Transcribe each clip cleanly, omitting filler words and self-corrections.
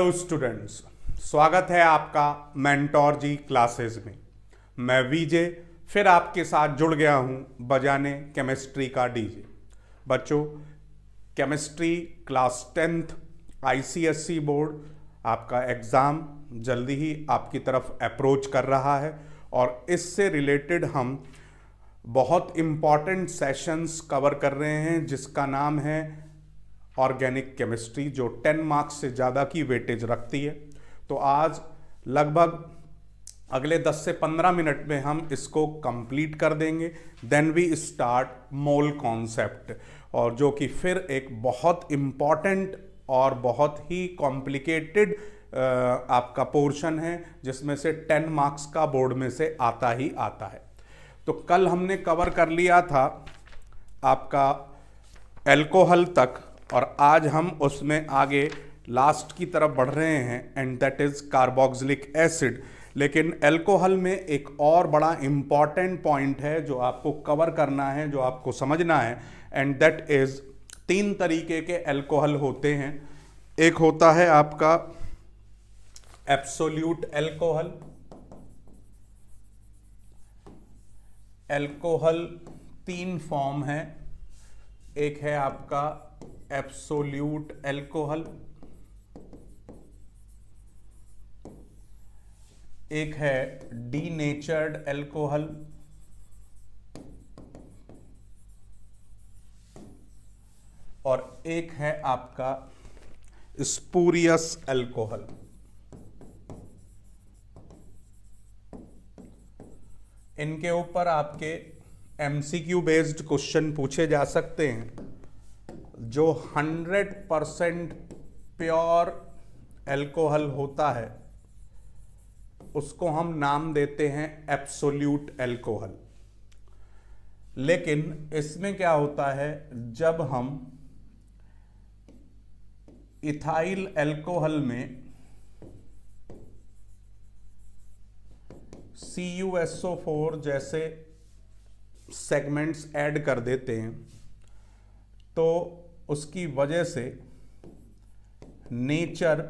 Hello students, स्वागत है आपका मेंटोर जी क्लासेस में। मैं विजय फिर आपके साथ जुड़ गया हूं बजाने केमिस्ट्री का डीजे। बच्चों, chemistry class 10th ICSE board आपका एग्ज़ाम जल्दी ही आपकी तरफ अप्रोच कर रहा है और इससे रिलेटेड हम बहुत इम्पॉर्टेंट सेशंस कवर कर रहे हैं जिसका नाम है ऑर्गेनिक केमिस्ट्री, जो 10 मार्क्स से ज़्यादा की वेटेज रखती है। तो आज लगभग अगले 10 से 15 मिनट में हम इसको कंप्लीट कर देंगे। Then we start mole concept, और जो कि फिर एक बहुत इम्पॉर्टेंट और बहुत ही कॉम्प्लिकेटेड आपका पोर्शन है जिसमें से 10 मार्क्स का बोर्ड में से आता ही आता है। तो कल हमने कवर कर लिया था आपका एल्कोहल तक, और आज हम उसमें आगे लास्ट की तरफ बढ़ रहे हैं, and that is carboxylic acid. लेकिन एल्कोहल में एक और बड़ा इंपॉर्टेंट पॉइंट है जो आपको कवर करना है, जो आपको समझना है, एंड दैट इज 3 तरीके के एल्कोहल होते हैं। एक होता है आपका एब्सोल्यूट एल्कोहल। एल्कोहल 3 फॉर्म है। एक है आपका एब्सोल्यूट एल्कोहल, एक है डीनेचर्ड एल्कोहल, और एक है आपका स्पूरियस एल्कोहल। इनके ऊपर आपके एमसीक्यू बेस्ड क्वेश्चन पूछे जा सकते हैं। जो 100% प्योर एल्कोहल होता है उसको हम नाम देते हैं एब्सोल्यूट एल्कोहल। लेकिन इसमें क्या होता है, जब हम इथाइल एल्कोहल में CuSO4 जैसे सेगमेंट्स ऐड कर देते हैं तो उसकी वजह से नेचर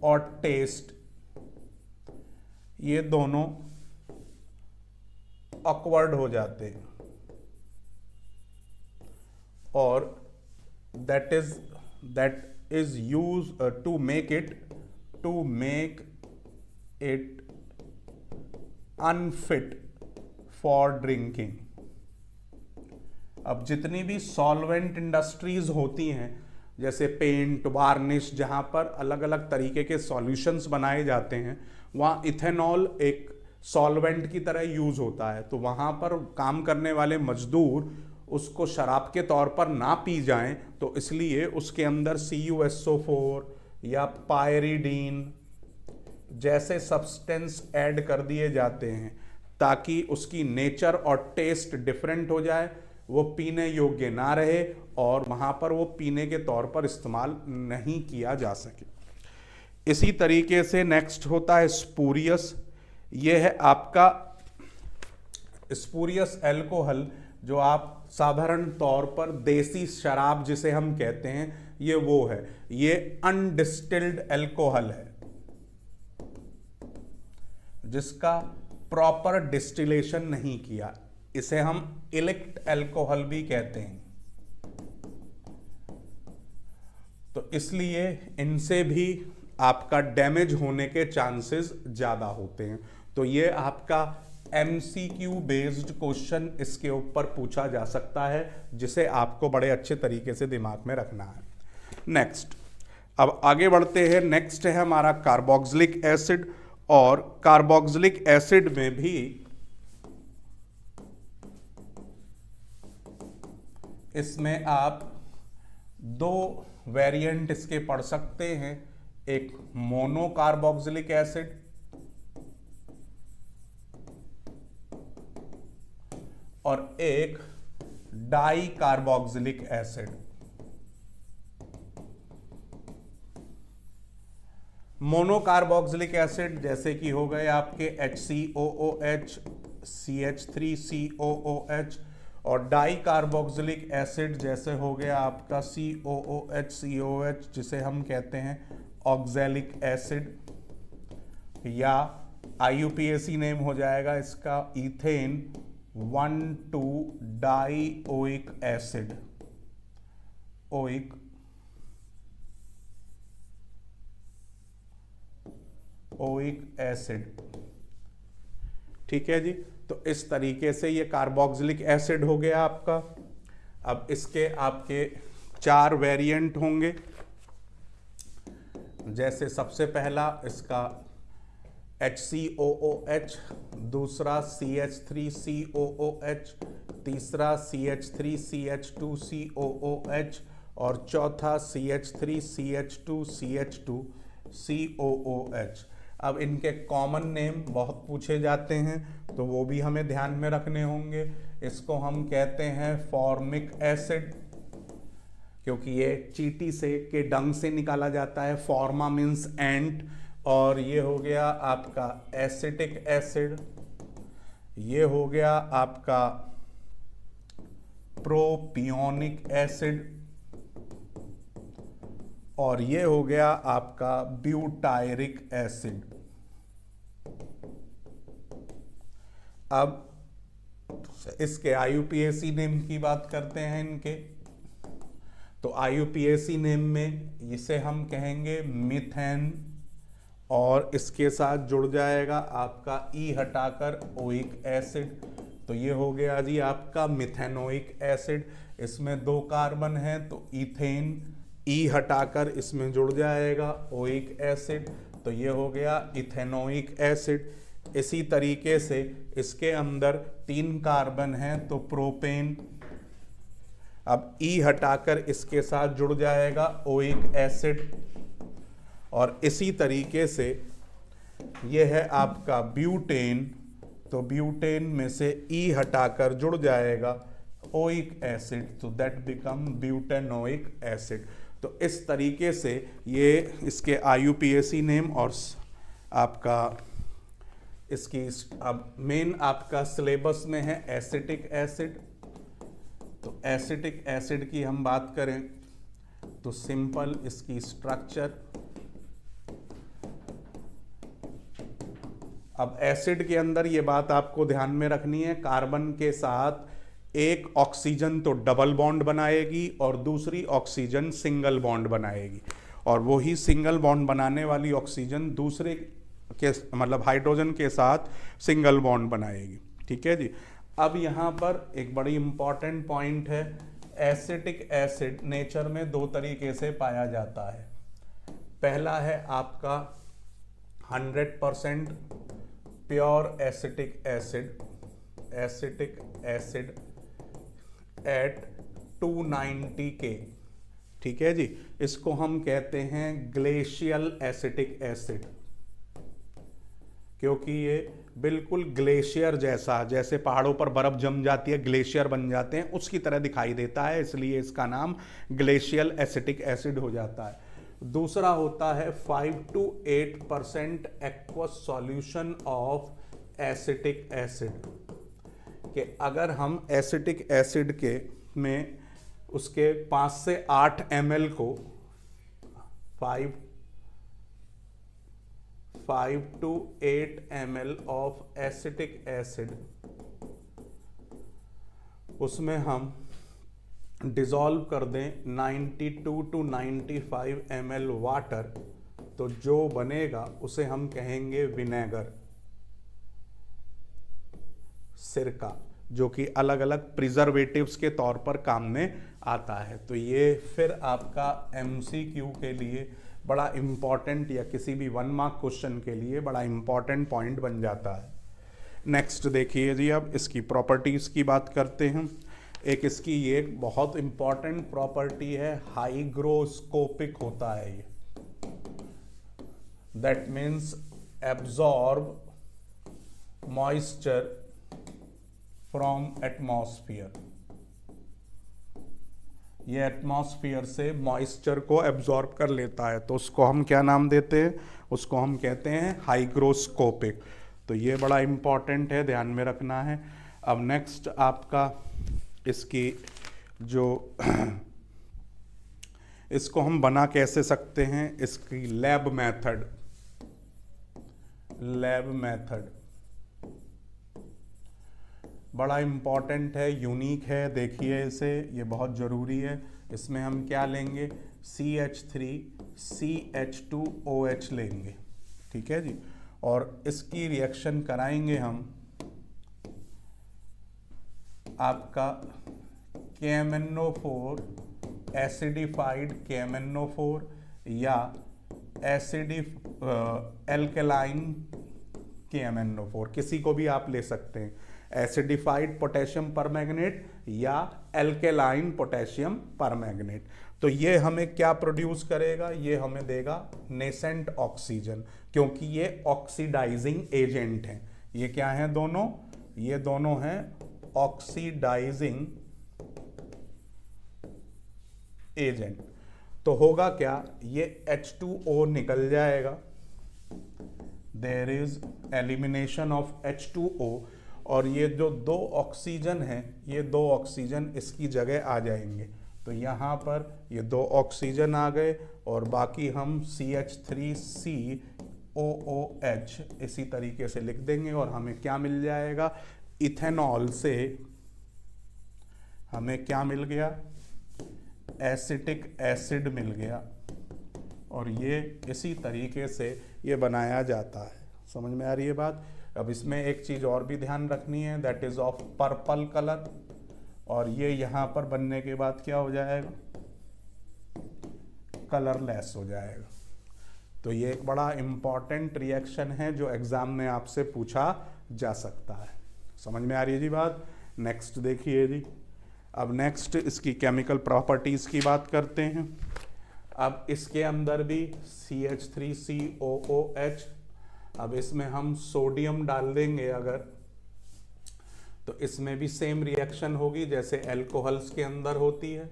और टेस्ट ये दोनों ऑकवर्ड हो जाते हैं, और that is use to make it unfit for drinking. अब जितनी भी सॉल्वेंट इंडस्ट्रीज होती हैं, जैसे पेंट, वार्निश, जहाँ पर अलग अलग तरीके के सॉल्यूशंस बनाए जाते हैं, वहाँ इथेनॉल एक सॉल्वेंट की तरह यूज होता है। तो वहाँ पर काम करने वाले मजदूर उसको शराब के तौर पर ना पी जाएं, तो इसलिए उसके अंदर CuSO4 या पायरीडीन जैसे सब्सटेंस ऐड कर दिए जाते हैं ताकि उसकी नेचर और टेस्ट डिफरेंट हो जाए, वो पीने योग्य ना रहे और वहाँ पर वो पीने के तौर पर इस्तेमाल नहीं किया जा सके। इसी तरीके से नेक्स्ट होता है स्पूरियस। ये है आपका स्पूरियस एल्कोहल, जो आप साधारण तौर पर देसी शराब जिसे हम कहते हैं, ये वो है। ये अनडिस्टिल्ड एल्कोहल है जिसका प्रॉपर डिस्टिलेशन नहीं किया। इसे हम इलेक्ट एल्कोहल भी कहते हैं। तो इसलिए इनसे भी आपका डैमेज होने के चांसेस ज़्यादा होते हैं। तो ये आपका एमसीक्यू बेस्ड क्वेश्चन इसके ऊपर पूछा जा सकता है, जिसे आपको बड़े अच्छे तरीके से दिमाग में रखना है। नेक्स्ट, अब आगे बढ़ते हैं। नेक्स्ट है हमारा कार्बोक्सिलिक एसिड, और कार्बोक्सिलिक एसिड में भी इसमें आप 2 वेरिएंट इसके पढ़ सकते हैं। एक मोनो कार्बोक्सिलिक एसिड और एक di carboxylic acid. Monocarboxylic acid जैसे कि हो गए आपके HCOOH, CH3COOH, और डाई कार्बोक्सिलिक एसिड जैसे हो गया आपका COOH, COH जिसे हम कहते हैं ऑक्सैलिक एसिड, या IUPAC नेम हो जाएगा इसका इथेन 1,2-डाइओइक एसिड, ओइक एसिड। ठीक है जी, तो इस तरीके से ये कार्बोक्सिलिक एसिड हो गया आपका। अब इसके आपके 4 वेरिएंट होंगे। जैसे सबसे पहला इसका HCOOH, दूसरा CH3COOH, तीसरा CH3CH2COOH और चौथा CH3CH2CH2COOH। अब इनके कॉमन नेम बहुत पूछे जाते हैं तो वो भी हमें ध्यान में रखने होंगे। इसको हम कहते हैं फॉर्मिक एसिड, क्योंकि ये चींटी से के डंग से निकाला जाता है। फॉर्मा मीन्स एंट। और ये हो गया आपका एसिटिक एसिड, ये हो गया आपका प्रोपियोनिक एसिड, और ये हो गया आपका ब्यूटायरिक एसिड। अब इसके IUPAC नेम की बात करते हैं इनके। तो IUPAC नेम में इसे हम कहेंगे मिथेन, और इसके साथ जुड़ जाएगा आपका E हटाकर ओइक एसिड। तो ये हो गया जी आपका मिथेनोइक एसिड। इसमें 2 कार्बन है तो इथेन, E हटाकर इसमें जुड़ जाएगा ओइक एसिड, तो ये हो गया इथेनोइक एसिड। इसी तरीके से इसके अंदर 3 कार्बन हैं तो प्रोपेन। अब E हटाकर इसके साथ जुड़ जाएगा ओइक एसिड, और इसी तरीके से ये है आपका ब्यूटेन। तो ब्यूटेन में से E हटाकर जुड़ जाएगा ओइक एसिड, तो दैट बिकम ब्यूटेनोइक एसिड। तो इस तरीके से ये इसके IUPAC नेम और आपका इसकी अब मेन आपका सिलेबस में है एसिटिक एसिड। तो एसिटिक एसिड की हम बात करें तो सिंपल इसकी स्ट्रक्चर। अब एसिड के अंदर ये बात आपको ध्यान में रखनी है, कार्बन के साथ एक ऑक्सीजन तो डबल बॉन्ड बनाएगी और दूसरी ऑक्सीजन सिंगल बॉन्ड बनाएगी, और वही सिंगल बॉन्ड बनाने वाली ऑक्सीजन दूसरे के मतलब हाइड्रोजन के साथ सिंगल बॉन्ड बनाएगी। ठीक है जी। अब यहाँ पर एक बड़ी इंपॉर्टेंट पॉइंट है, एसिटिक एसिड नेचर में 2 तरीके से पाया जाता है। पहला है आपका 100% pure acetic acid at 290 K। ठीक है जी, इसको हम कहते हैं ग्लेशियल एसिटिक एसिड, क्योंकि ये बिल्कुल ग्लेशियर जैसा, जैसे पहाड़ों पर बर्फ जम जाती है ग्लेशियर बन जाते हैं, उसकी तरह दिखाई देता है, इसलिए इसका नाम ग्लेशियल एसिटिक एसिड हो जाता है। दूसरा होता है 5 to 8% aqueous solution of acetic acid, कि अगर हम एसिटिक एसिड के में उसके 5 से 8 ml को 5 to 8 ml of acetic acid उसमें हम डिज़ोल्व कर दें 92 to 95 ml वाटर, तो जो बनेगा उसे हम कहेंगे विनेगर, सिरका, जो कि अलग अलग प्रिजर्वेटिव्स के तौर पर काम में आता है। तो ये फिर आपका MCQ के लिए बड़ा इम्पॉर्टेंट, या किसी भी 1 मार्क क्वेश्चन के लिए बड़ा इम्पॉर्टेंट पॉइंट बन जाता है। नेक्स्ट देखिए जी, अब इसकी प्रॉपर्टीज़ की बात करते हैं। एक इसकी ये बहुत इम्पॉर्टेंट प्रॉपर्टी है, हाइग्रोस्कोपिक होता है ये, that means absorb moisture from atmosphere. ये एटमॉस्फियर से मॉइस्चर को एब्जॉर्ब कर लेता है, तो उसको हम क्या नाम देते हैं, उसको हम कहते हैं हाइग्रोस्कोपिक। तो ये बड़ा इम्पॉर्टेंट है, ध्यान में रखना है। अब नेक्स्ट आपका इसकी जो इसको हम बना कैसे सकते हैं, इसकी लैब मेथड बड़ा इम्पॉर्टेंट है, यूनिक है, देखिए इसे, ये बहुत ज़रूरी है। इसमें हम क्या लेंगे, CH3CH2OH लेंगे, ठीक है जी। और इसकी रिएक्शन कराएंगे हम आपका KMnO4, एसिडिफाइड KMnO4 या एल्केलाइन KMnO4, किसी को भी आप ले सकते हैं, एसिडिफाइड पोटेशियम परमैंगनेट या एल्केलाइन पोटेशियम परमैंगनेट। तो ये हमें क्या प्रोड्यूस करेगा, ये हमें देगा नेसेंट ऑक्सीजन, क्योंकि ये ऑक्सीडाइजिंग एजेंट हैं। ये क्या हैं दोनों, ये दोनों हैं ऑक्सीडाइजिंग एजेंट। तो होगा क्या, ये H2O निकल जाएगा, there is elimination of H2O, और ये जो दो ऑक्सीजन हैं, ये दो ऑक्सीजन इसकी जगह आ जाएंगे। तो यहाँ पर ये दो ऑक्सीजन आ गए और बाकी हम CH3COOH इसी तरीके से लिख देंगे और हमें क्या मिल जाएगा, इथेनॉल से हमें क्या मिल गया, एसिटिक एसिड मिल गया। और ये इसी तरीके से ये बनाया जाता है। समझ में आ रही है बात। अब इसमें एक चीज़ और भी ध्यान रखनी है, that is of purple colour, और ये यहाँ पर बनने के बाद क्या हो जाएगा, कलरलेस हो जाएगा। तो ये एक बड़ा इम्पॉर्टेंट रिएक्शन है जो एग्जाम में आपसे पूछा जा सकता है। समझ में आ रही है जी बात। नेक्स्ट देखिए जी, अब नेक्स्ट इसकी केमिकल प्रॉपर्टीज की बात करते हैं। अब इसके अंदर भी CH3COOH, अब इसमें हम सोडियम डाल देंगे अगर, तो इसमें भी सेम रिएक्शन होगी जैसे एल्कोहल्स के अंदर होती है।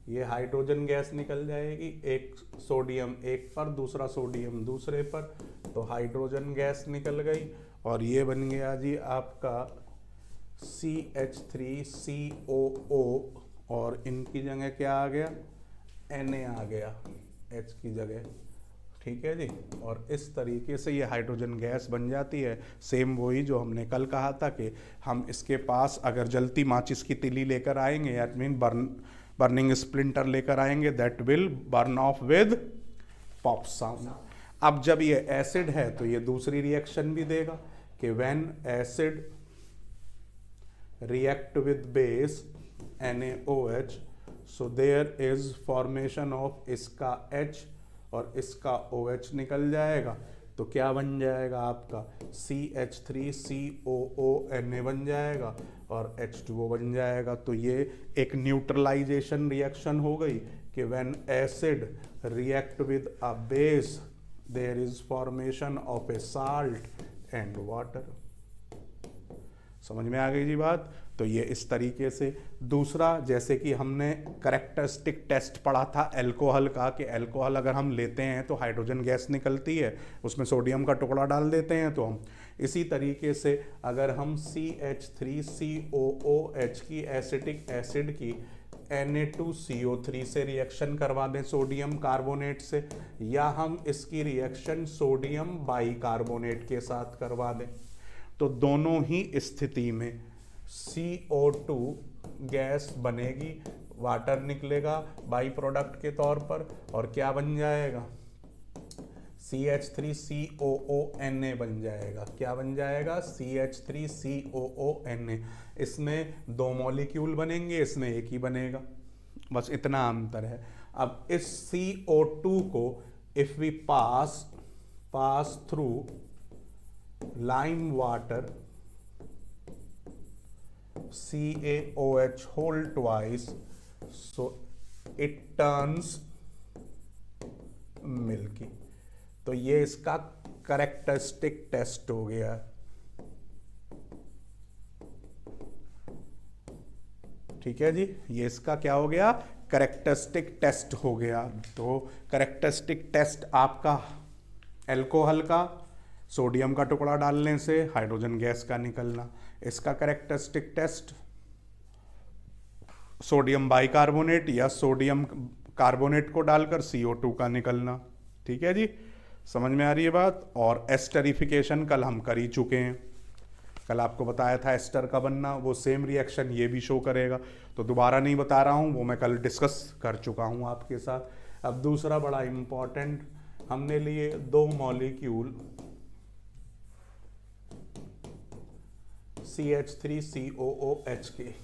ये हाइड्रोजन गैस निकल जाएगी, एक सोडियम एक पर, दूसरा सोडियम दूसरे पर, तो हाइड्रोजन गैस निकल गई और ये बन गया जी आपका CH3COO, और इनकी जगह क्या आ गया, Na आ गया H की जगह, ठीक है जी। और इस तरीके से ये हाइड्रोजन गैस बन जाती है। सेम वही जो हमने कल कहा था कि हम इसके पास अगर जलती माचिस की तिली लेकर आएंगे, दैट मीन बर्निंग स्प्लिंटर लेकर आएंगे, that will burn of with pop sound. अब जब ये एसिड है तो ये दूसरी रिएक्शन भी देगा कि when acid react with base NaOH, so there is formation of इसका H और इसका OH निकल जाएगा। तो क्या बन जाएगा आपका CH3COONA बन जाएगा और H2O बन जाएगा। तो ये एक न्यूट्रलाइजेशन रिएक्शन हो गई कि when acid react with a base there is formation of a salt and water. समझ में आ गई जी बात। तो ये इस तरीके से। दूसरा, जैसे कि हमने करैक्टरिस्टिक टेस्ट पढ़ा था एल्कोहल का, कि एल्कोहल अगर हम लेते हैं तो हाइड्रोजन गैस निकलती है, उसमें सोडियम का टुकड़ा डाल देते हैं तो हम, इसी तरीके से अगर हम CH3COOH की एसिटिक एसिड की Na2CO3 से रिएक्शन करवा दें सोडियम कार्बोनेट से, या हम इसकी रिएक्शन सोडियम बाइकार्बोनेट के साथ करवा दें, तो दोनों ही स्थिति में CO2 गैस बनेगी, वाटर निकलेगा बाई प्रोडक्ट के तौर पर, और क्या बन जाएगा, CH3COONA बन जाएगा। क्या बन जाएगा, CH3COONA। इसमें दो मॉलिक्यूल बनेंगे, इसमें एक ही बनेगा, बस इतना अंतर है। अब इस CO2 को if we pass through lime water CaOH whole twice, so it turns milky। तो ये इसका कैरेक्टरिस्टिक टेस्ट हो गया। ठीक है जी, ये इसका क्या हो गया, कैरेक्टरिस्टिक टेस्ट हो गया। तो कैरेक्टरिस्टिक टेस्ट आपका एल्कोहल का सोडियम का टुकड़ा डालने से हाइड्रोजन गैस का निकलना, इसका कैरेक्टरिस्टिक टेस्ट सोडियम बाइकार्बोनेट या सोडियम कार्बोनेट को डालकर CO2 का निकलना। ठीक है जी, समझ में आ रही है बात। और एस्टरिफिकेशन कल हम कर ही चुके हैं, कल आपको बताया था एस्टर का बनना, वो सेम रिएक्शन ये भी शो करेगा, तो दोबारा नहीं बता रहा हूँ, वो मैं कल डिस्कस कर चुका हूँ आपके साथ। अब दूसरा बड़ा इम्पॉर्टेंट हमने लिए 2 मॉलिक्यूल CH3COOH के,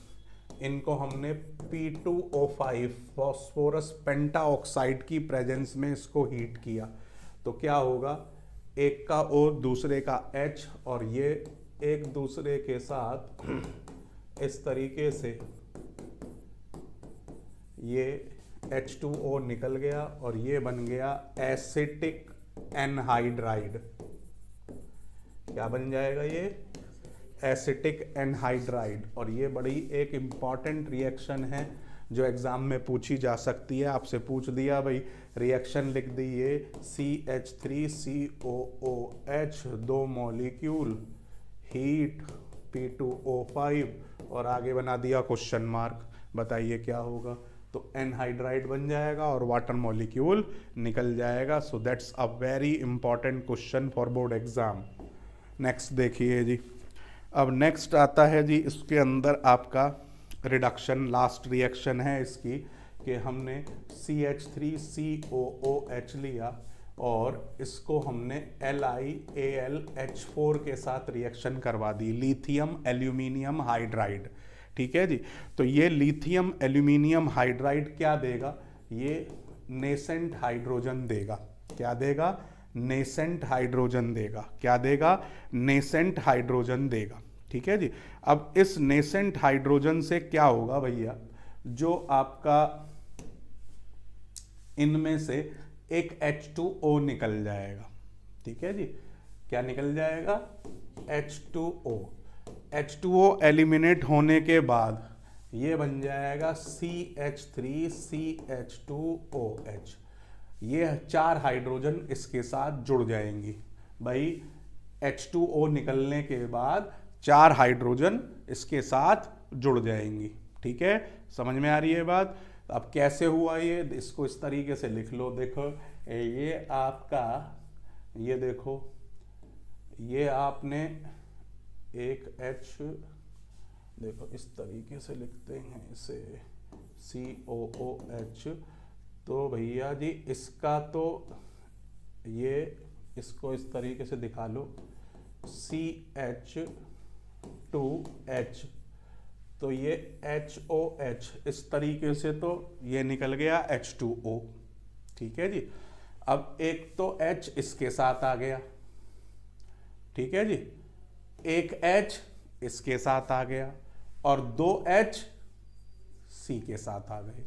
इनको हमने P2O5 फॉस्फोरस पेंटाऑक्साइड की प्रेजेंस में इसको हीट किया, तो क्या होगा, एक का O दूसरे का H, और ये एक दूसरे के साथ इस तरीके से ये H2O निकल गया और ये बन गया एसिटिक एनहाइड्राइड। क्या बन जाएगा ये, एसिटिक एनहाइड्राइड। और ये बड़ी एक इम्पॉर्टेंट रिएक्शन है जो एग्जाम में पूछी जा सकती है। आपसे पूछ दिया भाई रिएक्शन लिख दी ये CH3COOH 2 मॉलिक्यूल हीट P2O5 और आगे बना दिया क्वेश्चन मार्क, बताइए क्या होगा, तो एनहाइड्राइड बन जाएगा और वाटर मॉलिक्यूल निकल जाएगा। So that's a very important question for board exam. Next देखिए जी, अब नेक्स्ट आता है जी, इसके अंदर आपका रिडक्शन लास्ट रिएक्शन है इसकी, कि हमने CH3COOH लिया और इसको हमने LiAlH4 के साथ रिएक्शन करवा दी, लिथियम एल्यूमिनियम हाइड्राइड। ठीक है जी, तो ये लिथियम एल्यूमिनियम हाइड्राइड क्या देगा, ये नेसेंट हाइड्रोजन देगा। क्या देगा, नेसेंट हाइड्रोजन देगा। क्या देगा, नेसेंट हाइड्रोजन देगा। ठीक है जी, अब इस नेसेंट हाइड्रोजन से क्या होगा भैया, जो आपका इनमें से एक H2O निकल जाएगा। ठीक है जी, क्या निकल जाएगा, H2O। H2O एलिमिनेट होने के बाद ये बन जाएगा CH3CH2OH। ये 4 हाइड्रोजन इसके साथ जुड़ जाएंगी भाई, H2O निकलने के बाद 4 हाइड्रोजन इसके साथ जुड़ जाएंगी। ठीक है, समझ में आ रही है बात। अब कैसे हुआ ये, इसको इस तरीके से लिख लो। देखो ये आपका, ये देखो ये आपने एक H, देखो इस तरीके से लिखते हैं इसे COOH, तो भैया जी इसका तो ये, इसको इस तरीके से दिखा लो CH2H, तो ये HOH, इस तरीके से तो ये निकल गया H2O। ठीक है जी, अब एक तो H इसके साथ आ गया। ठीक है जी, एक H इसके साथ आ गया और 2 H C के साथ आ गए,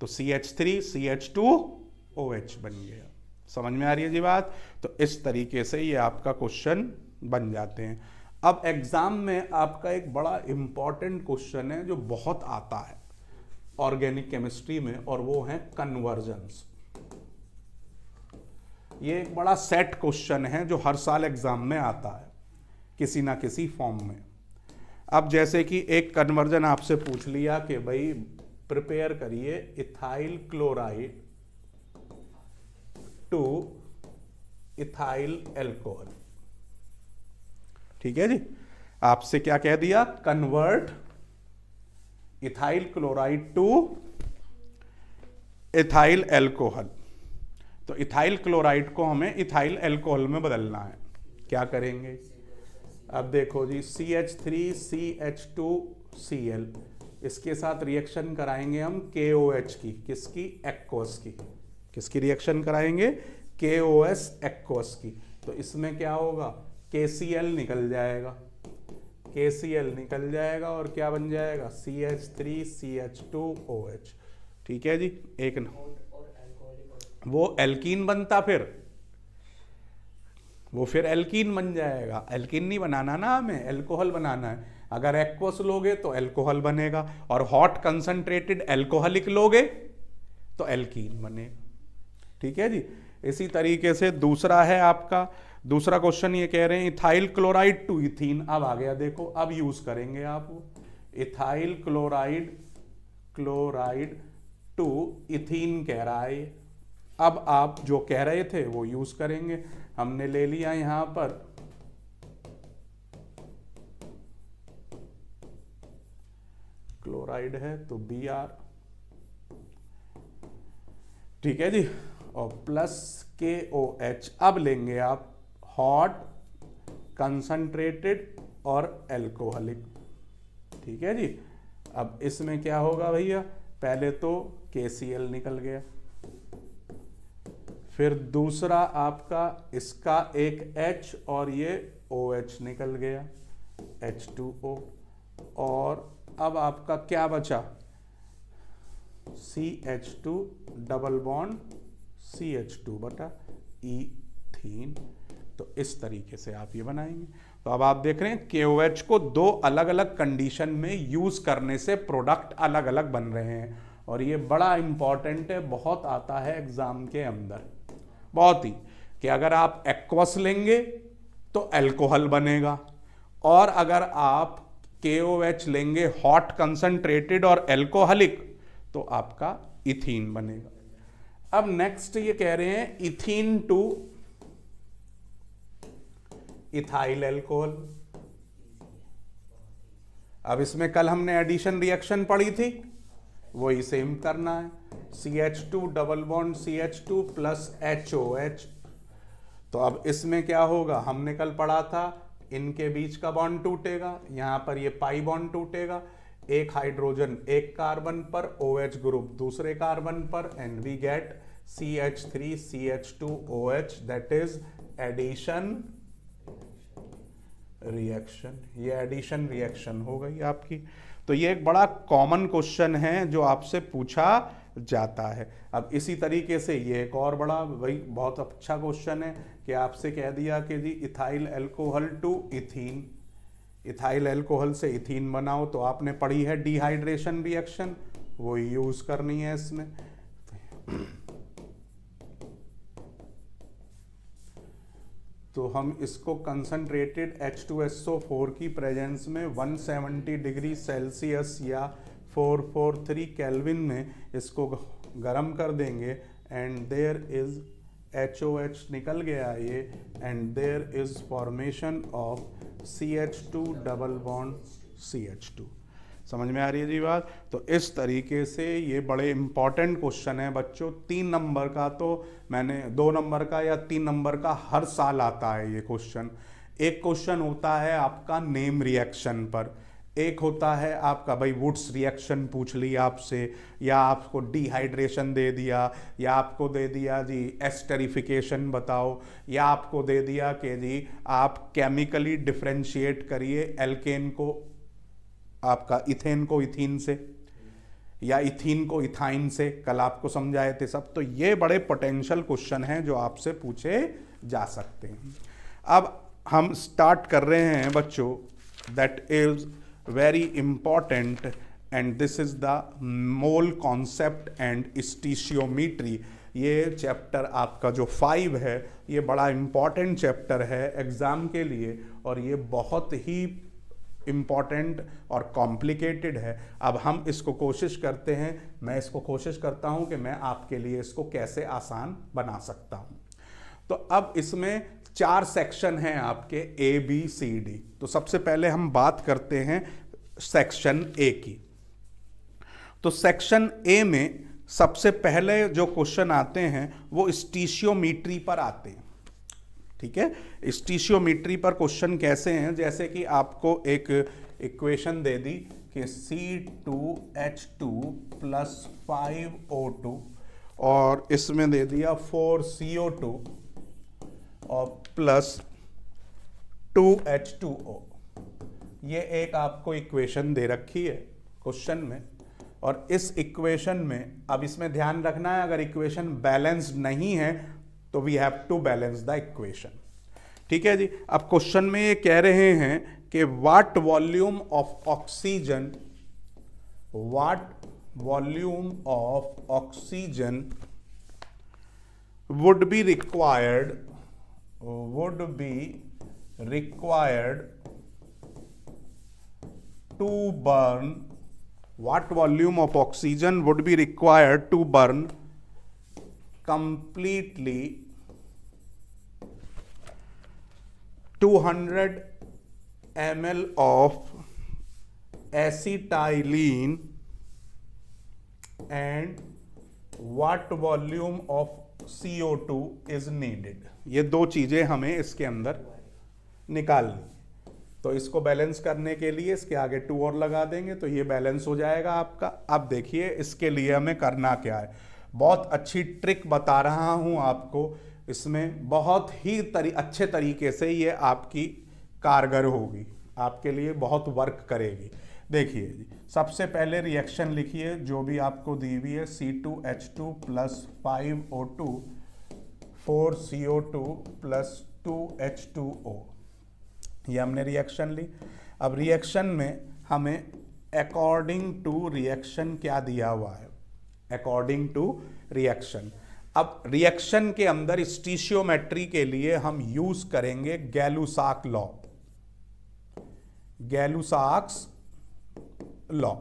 तो CH3CH2OH बन गया। समझ में आ रही है जी बात। तो इस तरीके से ये आपका क्वेश्चन बन जाते हैं। अब एग्जाम में आपका एक बड़ा इंपॉर्टेंट क्वेश्चन है जो बहुत आता है ऑर्गेनिक केमिस्ट्री में, और वो है कन्वर्जन्स। ये एक बड़ा सेट क्वेश्चन है जो हर साल एग्जाम में आता है किसी ना किसी फॉर्म में। अब जैसे कि एक कन्वर्जन आपसे पूछ लिया कि भाई प्रिपेयर करिए ethyl chloride two ethyl alcohol. ठीक है जी, आपसे क्या कह दिया, convert ethyl chloride two ethyl alcohol. तो इथाइल क्लोराइड को हमें इथाइल एल्कोहल में बदलना है। क्या करेंगे, अब देखो जी CH3CH2Cl, इसके साथ रिएक्शन कराएंगे हम KOH की, किसकी, एक्वस की। किसकी रिएक्शन कराएंगे, KOS एक्वस की। तो इसमें क्या होगा, KCl निकल जाएगा, KCl निकल जाएगा और क्या बन जाएगा, CH3CH2OH। ठीक है जी, एक न वो एल्कीन बनता, वो फिर एल्कीन बन जाएगा। एल्कीन नहीं बनाना ना हमें, एल्कोहल बनाना है। अगर एक्वस लोगे तो एल्कोहल बनेगा, और हॉट कंसंट्रेटेड एल्कोहलिक लोगे तो एल्कीन बनेगा। ठीक है जी, इसी तरीके से दूसरा है आपका, दूसरा क्वेश्चन ये कह रहे हैं इथाइल क्लोराइड टू इथीन। अब आ गया देखो, अब यूज करेंगे आप वो इथाइल क्लोराइड टू इथीन कह रहा है। अब आप जो कह रहे थे वो यूज करेंगे। हमने ले लिया यहां पर क्लोराइड है तो Br, ठीक है जी, और प्लस KOH। अब लेंगे आप हॉट, कंसंट्रेटेड और एल्कोहलिक, ठीक है जी। अब इसमें क्या होगा भैया, पहले तो KCl निकल गया, फिर दूसरा आपका इसका एक H और ये OH निकल गया, H2O, और अब आपका क्या बचा, CH2 डबल बॉन्ड CH2 बटा इथीन। तो इस तरीके से आप ये बनाएंगे। तो अब आप देख रहे हैं KOH को दो अलग अलग कंडीशन में यूज करने से प्रोडक्ट अलग अलग बन रहे हैं, और ये बड़ा इंपॉर्टेंट है, बहुत आता है एग्जाम के अंदर, बहुत ही, कि अगर आप एक्वस लेंगे तो अल्कोहल बनेगा, और अगर आप KOH लेंगे हॉट, कंसंट्रेटेड और एल्कोहलिक तो आपका इथीन बनेगा। अब नेक्स्ट ये कह रहे हैं इथीन टू इथाइल अल्कोहल। अब इसमें कल हमने एडिशन रिएक्शन पढ़ी थी, वही सेम करना है, CH2 double bond CH2 plus HOH। तो अब इसमें क्या होगा, हमने कल पढ़ा था इनके बीच का बॉन्ड टूटेगा, यहां पर ये पाई बॉन्ड टूटेगा, एक हाइड्रोजन एक कार्बन पर, OH ग्रुप दूसरे कार्बन पर, and we get CH3 CH2OH, that is addition reaction. ये एडिशन रिएक्शन हो गई आपकी। तो ये एक बड़ा कॉमन क्वेश्चन है जो आपसे पूछा जाता है। अब इसी तरीके से ये एक और बड़ा भाई बहुत अच्छा क्वेश्चन है कि आपसे कह दिया कि जी ethyl alcohol to ethene, ethyl alcohol से इथीन बनाओ, तो आपने पढ़ी है डिहाइड्रेशन रिएक्शन, वो यूज करनी है इसमें। तो हम इसको कंसंट्रेटेड H2SO4 की प्रेजेंस में 170 डिग्री सेल्सियस या 443 केल्विन में इसको गर्म कर देंगे, एंड देयर इज HOH निकल गया ये, and there is formation of CH2 double bond CH2। समझ में आ रही है जी बात। तो इस तरीके से ये बड़े इंपॉर्टेंट क्वेश्चन है बच्चों। 3 नंबर का तो मैंने 2 नंबर का या 3 नंबर का हर साल आता है ये क्वेश्चन। एक क्वेश्चन होता है आपका नेम रिएक्शन पर, एक होता है आपका भाई वुड्स रिएक्शन पूछ लिया आपसे, या आपको डिहाइड्रेशन दे दिया, या आपको दे दिया जी एस्टरिफिकेशन बताओ, या आपको दे दिया कि जी आप केमिकली डिफ्रेंशिएट करिए एल्केन को, आपका इथेन को इथीन से, या इथीन को इथाइन से, कल आपको समझाए थे सब। तो ये बड़े पोटेंशियल क्वेश्चन हैं जो आपसे पूछे जा सकते हैं। अब हम स्टार्ट कर रहे हैं बच्चों, that is very important, and this is the mole concept and stoichiometry. ये चैप्टर आपका जो 5 है, ये बड़ा इंपॉर्टेंट चैप्टर है एग्जाम के लिए, और ये बहुत ही इम्पॉर्टेंट और कॉम्प्लिकेटेड है। अब हम इसको कोशिश करते हैं, मैं इसको कोशिश करता हूं कि मैं आपके लिए इसको कैसे आसान बना सकता हूं। तो अब इसमें 4 सेक्शन हैं आपके ABCD। तो सबसे पहले हम बात करते हैं सेक्शन A की। तो सेक्शन A में सबसे पहले जो क्वेश्चन आते हैं वो स्टीशियोमीट्री पर आते हैं, ठीक है। स्टीशियोमीट्री पर क्वेश्चन कैसे हैं, जैसे कि आपको एक इक्वेशन दे दी कि C2H2 प्लस 5O2 और इसमें दे दिया 4CO2 और प्लस 2H2O। ये एक आपको इक्वेशन दे रखी है क्वेश्चन में, और इस इक्वेशन में अब इसमें ध्यान रखना है, अगर इक्वेशन बैलेंस्ड नहीं है तो we have to balance the equation, ठीक है जी। अब क्वेश्चन में ये कह रहे हैं कि what volume of oxygen, what volume of oxygen would be required to burn, what volume of oxygen would be required to burn completely 200 ml of acetylene and what volume of CO2 is needed। ये दो चीजें हमें इसके अंदर निकालनी, तो इसको balance करने के लिए इसके आगे 2 और लगा देंगे तो ये बैलेंस हो जाएगा आपका। अब देखिए इसके लिए हमें करना क्या है, बहुत अच्छी ट्रिक बता रहा हूं आपको, इसमें बहुत ही अच्छे तरीके से ये आपकी कारगर होगी, आपके लिए बहुत वर्क करेगी। देखिए जी, सबसे पहले रिएक्शन लिखिए जो भी आपको दी हुई है, C2H2 plus 5O2 4CO2 plus 2H2O, ये हमने रिएक्शन ली। अब रिएक्शन में हमें अकॉर्डिंग टू रिएक्शन क्या दिया हुआ है, अकॉर्डिंग टू रिएक्शन। अब रिएक्शन के अंदर स्टीशियोमेट्री के लिए हम यूज करेंगे गैलुसाक लॉ, गैलुसाक्स लॉ।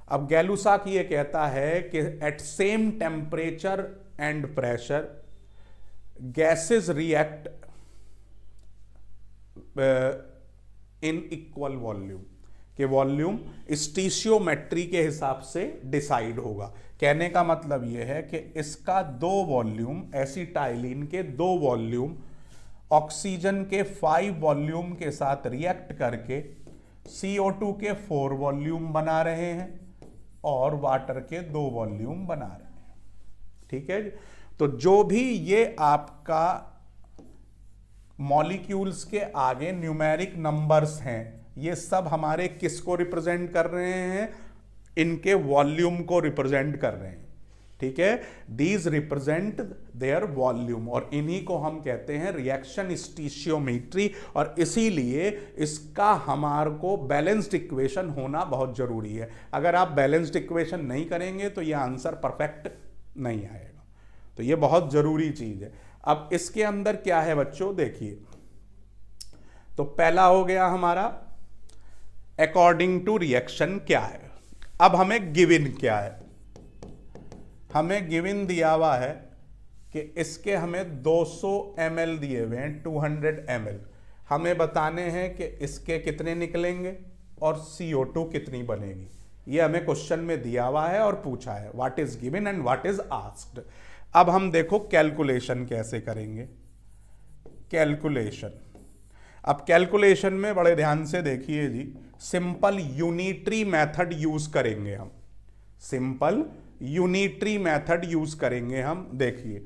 अब गैलुसाक ये कहता है कि at same temperature and pressure gases react in equal volume, के वॉल्यूम स्टीशियोमेट्री के हिसाब से डिसाइड होगा। कहने का मतलब यह है कि इसका 2 वॉल्यूम, एसिटाइलिन के 2 वॉल्यूम ऑक्सीजन के 5 वॉल्यूम के साथ रिएक्ट करके CO2 के 4 वॉल्यूम बना रहे हैं और वाटर के 2 वॉल्यूम बना रहे हैं। ठीक है जी, तो जो भी ये आपका मॉलिक्यूल्स के आगे न्यूमेरिक नंबर्स हैं, ये सब हमारे किसको रिप्रेजेंट कर रहे हैं, इनके वॉल्यूम को रिप्रेजेंट कर रहे हैं। ठीक है, दीज रिप्रेजेंट देयर वॉल्यूम, और इन्हीं को हम कहते हैं रिएक्शन स्टीशियोमेट्री, और इसीलिए इसका हमारे को बैलेंस्ड इक्वेशन होना बहुत जरूरी है। अगर आप बैलेंस्ड इक्वेशन नहीं करेंगे तो यह आंसर परफेक्ट नहीं आएगा, तो यह बहुत जरूरी चीज है। अब इसके अंदर क्या है बच्चों, देखिए, तो पहला हो गया हमारा अकॉर्डिंग टू रिएक्शन क्या है। अब हमें गिवन क्या है, हमें गिवन दिया हुआ है कि इसके हमें 200 ml दिए हुए हैं, 200 ml। हमें बताने हैं कि इसके कितने निकलेंगे और CO2 कितनी बनेगी, ये हमें क्वेश्चन में दिया हुआ है और पूछा है। What is given and what is asked. अब हम देखो कैलकुलेशन कैसे करेंगे, कैलकुलेशन। अब कैलकुलेशन में बड़े ध्यान से देखिए जी, सिंपल यूनिटरी मेथड यूज करेंगे हम, सिंपल यूनिटरी मेथड यूज करेंगे हम। देखिए,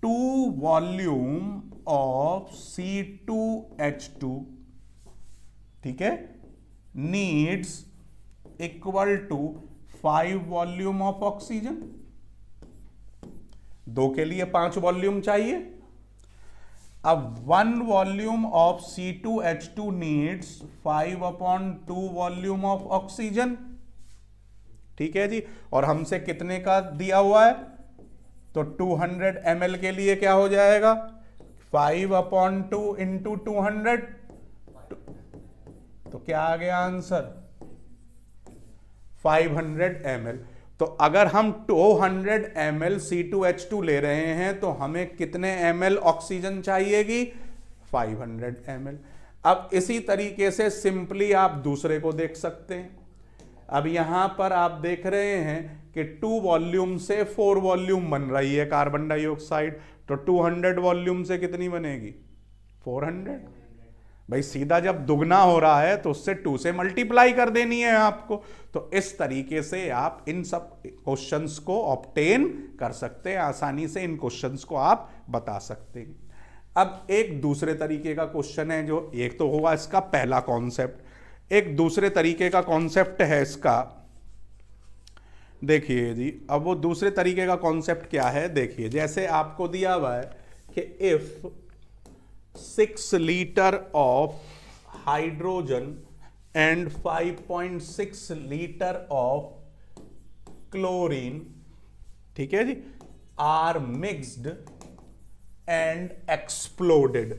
2 वॉल्यूम ऑफ C2H2, ठीक है, needs equal to 5 volume of oxygen. 2 के लिए 5 वॉल्यूम चाहिए। अब 1 volume of C2H2 needs 5/2 volume of oxygen. ठीक है जी, और हमसे कितने का दिया हुआ है, तो 200 ml के लिए क्या हो जाएगा, 5/2 इंटू 200, तो क्या आ गया आंसर, 500 ml। तो अगर हम 200 ml C2H2 ले रहे हैं तो हमें कितने ml ऑक्सीजन चाहिएगी, 500 ml। अब इसी तरीके से सिंपली आप दूसरे को देख सकते हैं। अब यहां पर आप देख रहे हैं कि 2 वॉल्यूम से 4 वॉल्यूम बन रही है कार्बन डाइऑक्साइड, तो 200 वॉल्यूम से कितनी बनेगी, 400। भाई सीधा जब दुगना हो रहा है तो उससे 2 से मल्टीप्लाई कर देनी है आपको। तो इस तरीके से आप इन सब क्वेश्चंस को ऑब्टेन कर सकते हैं, आसानी से इन क्वेश्चंस को आप बता सकते हैं। अब एक दूसरे तरीके का क्वेश्चन है, जो एक तो होगा इसका पहला कॉन्सेप्ट, एक दूसरे तरीके का कॉन्सेप्ट है इसका। देखिए जी, अब वो दूसरे तरीके का कॉन्सेप्ट क्या है, देखिए, जैसे आपको दिया हुआ है कि if 6 litre of hydrogen and 5.6 litre of chlorine, ठीक है जी, आर मिक्स्ड एंड एक्सप्लोडेड।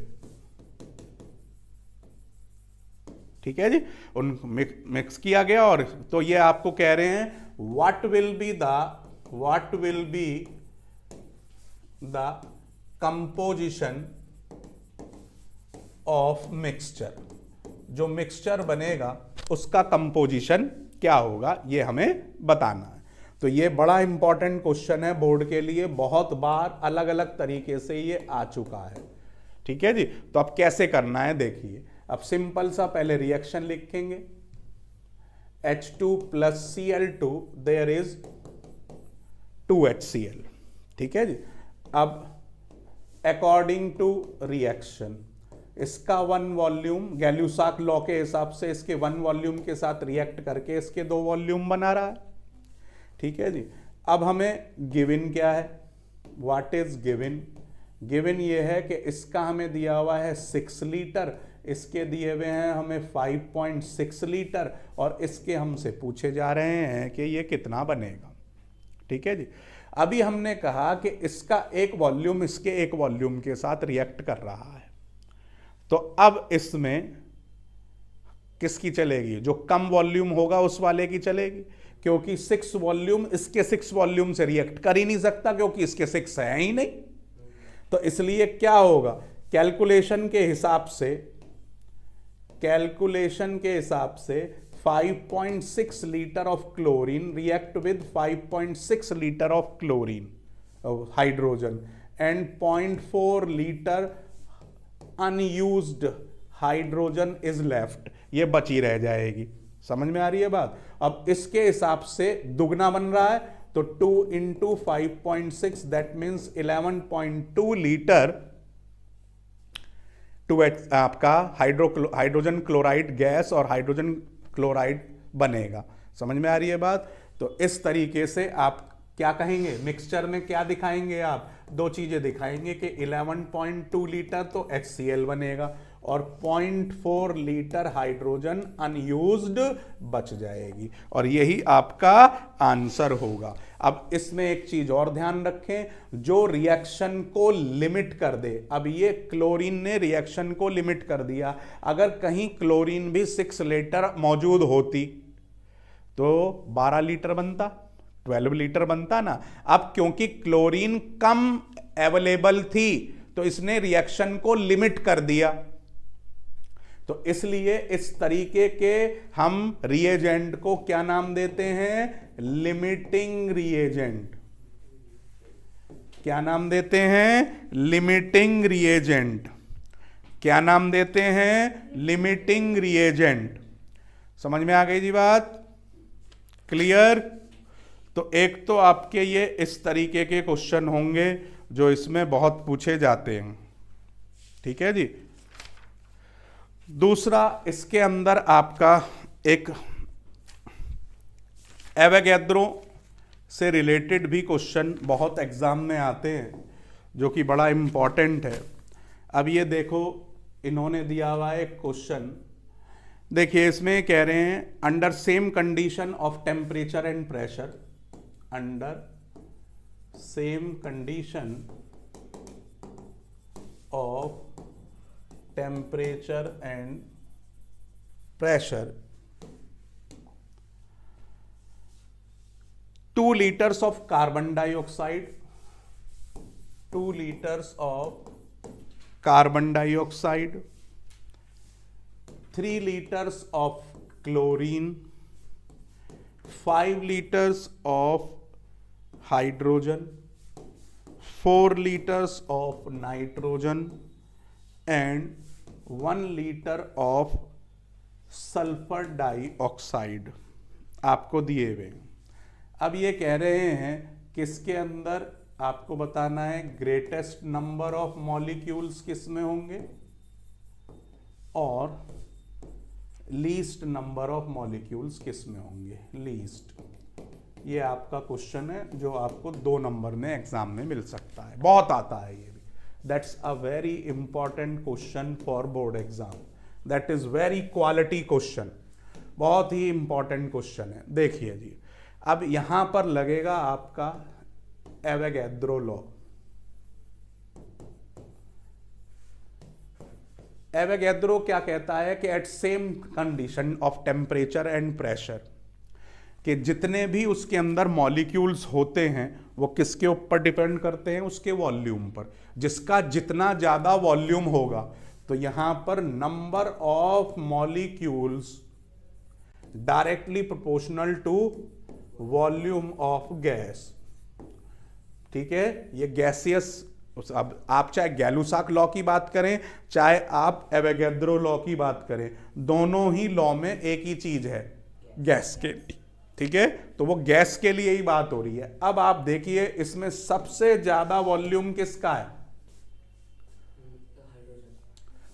ठीक है जी, उन मिक्स किया गया। और तो ये आपको कह रहे हैं what will be the composition of mixture, जो मिक्सचर बनेगा उसका कंपोजिशन क्या होगा, ये हमें बताना है। तो ये बड़ा इंपॉर्टेंट क्वेश्चन है बोर्ड के लिए, बहुत बार अलग अलग तरीके से ये आ चुका है। ठीक है जी, तो अब कैसे करना है देखिए। अब सिंपल सा पहले रिएक्शन लिखेंगे, H2 plus Cl2 there is 2HCl। ठीक है जी, अब अकॉर्डिंग टू रिएक्शन इसका 1 वॉल्यूम गैल्यूसाक लॉ के हिसाब से इसके 1 वॉल्यूम के साथ रिएक्ट करके इसके 2 वॉल्यूम बना रहा है। ठीक है जी, अब हमें गिवन क्या है, व्हाट इज गिवन? गिवन ये है कि इसका हमें दिया हुआ है 6 लीटर, इसके दिए हुए हैं हमें 5.6 लीटर, और इसके हमसे पूछे जा रहे हैं कि ये कितना बनेगा। ठीक है जी, अभी हमने कहा कि इसका एक वॉल्यूम इसके एक वॉल्यूम के साथ रिएक्ट कर रहा है, तो अब इसमें किसकी चलेगी? जो कम वॉल्यूम होगा उस वाले की चलेगी, क्योंकि 6 वॉल्यूम इसके 6 वॉल्यूम से रिएक्ट कर ही नहीं सकता, क्योंकि इसके 6 है ही नहीं। तो इसलिए क्या होगा, कैलकुलेशन के हिसाब से 5.6 litre of chlorine react with 5.6 litre of chlorine hydrogen and 0.4 litre unused hydrogen is left, ये बची रह जाएगी। समझ में आ रही है बात? अब इसके हिसाब से दुगना बन रहा है, तो 2 इंटू 5.6 दैट मीन्स 11.2 लीटर आपका हाइड्रोजन क्लोराइड गैस और हाइड्रोजन क्लोराइड बनेगा। समझ में आ रही है बात? तो इस तरीके से आप क्या कहेंगे, मिक्सचर में क्या दिखाएंगे आप? 2 चीजें दिखाएंगे कि 11.2 लीटर तो HCl बनेगा और 0.4 लीटर हाइड्रोजन अनयूज्ड बच जाएगी, और यही आपका आंसर होगा। अब इसमें एक चीज और ध्यान रखें, जो रिएक्शन को लिमिट कर दे। अब ये क्लोरीन ने रिएक्शन को लिमिट कर दिया, अगर कहीं क्लोरीन भी 6 लीटर मौजूद होती तो 12 लीटर बनता, 12 लीटर बनता ना। अब क्योंकि क्लोरीन कम अवेलेबल थी तो इसने रिएक्शन को लिमिट कर दिया, तो इसलिए इस तरीके के हम रिएजेंट को क्या नाम देते हैं? Limiting reagent. क्या नाम देते हैं? Limiting reagent. क्या नाम देते हैं? Limiting reagent. समझ में आ गई जी बात? क्लियर? तो एक तो आपके ये इस तरीके के क्वेश्चन होंगे जो इसमें बहुत पूछे जाते हैं। ठीक है जी। दूसरा, इसके अंदर आपका एक एवोगैड्रो से रिलेटेड भी क्वेश्चन बहुत एग्जाम में आते हैं, जो कि बड़ा इंपॉर्टेंट है। अब ये देखो, इन्होंने दिया हुआ है एक क्वेश्चन, देखिए इसमें कह रहे हैं under same condition of temperature and pressure, under same condition of temperature and pressure 2 liters of carbon dioxide, 2 liters of carbon dioxide, 3 liters of chlorine, 5 liters of hydrogen, 4 liters of nitrogen and 1 litre of sulphur dioxide आपको दिए हुए। अब ये कह रहे हैं किसके अंदर आपको बताना है ग्रेटेस्ट नंबर ऑफ मॉलिक्यूल्स किस में होंगे और लीस्ट नंबर ऑफ मॉलिक्यूल्स किस में होंगे, लीस्ट। ये आपका क्वेश्चन है जो आपको 2 नंबर में एग्जाम में मिल सकता है, बहुत आता है ये भी। That's a very important question for board exam. That is very quality question. बहुत ही important question है। देखिए जी, अब यहां पर लगेगा आपका एवोगैड्रो लॉ। एवोगैड्रो क्या कहता है कि at same condition of temperature and pressure, कि जितने भी उसके अंदर मॉलिक्यूल्स होते हैं वो किसके ऊपर डिपेंड करते हैं, उसके वॉल्यूम पर। जिसका जितना ज्यादा वॉल्यूम होगा तो यहां पर number of molecules directly proportional to volume of gas. ठीक है, ये गैसियस, अब आप चाहे गैलुसाक लॉ की बात करें चाहे आप एवोगैड्रो लॉ की बात करें, दोनों ही लॉ में एक ही चीज है, गैस के लिए। ठीक है, तो वो गैस के लिए ही बात हो रही है। अब आप देखिए इसमें सबसे ज्यादा वॉल्यूम किसका है,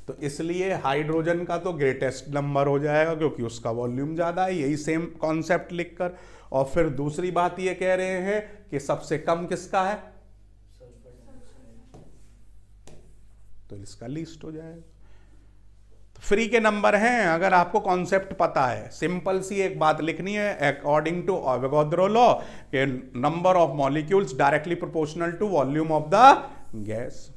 तो इसलिए हाइड्रोजन का तो ग्रेटेस्ट नंबर हो जाएगा क्योंकि उसका वॉल्यूम ज्यादा है, यही सेम कॉन्सेप्ट लिखकर। और फिर दूसरी बात ये कह रहे हैं कि सबसे कम किसका है, तो इसका लीस्ट हो जाएगा। तो फ्री के नंबर हैं, अगर आपको कॉन्सेप्ट पता है। सिंपल सी एक बात लिखनी है, अकॉर्डिंग टू एवोगैड्रो लॉ के number of molecules directly proportional to volume of the gas.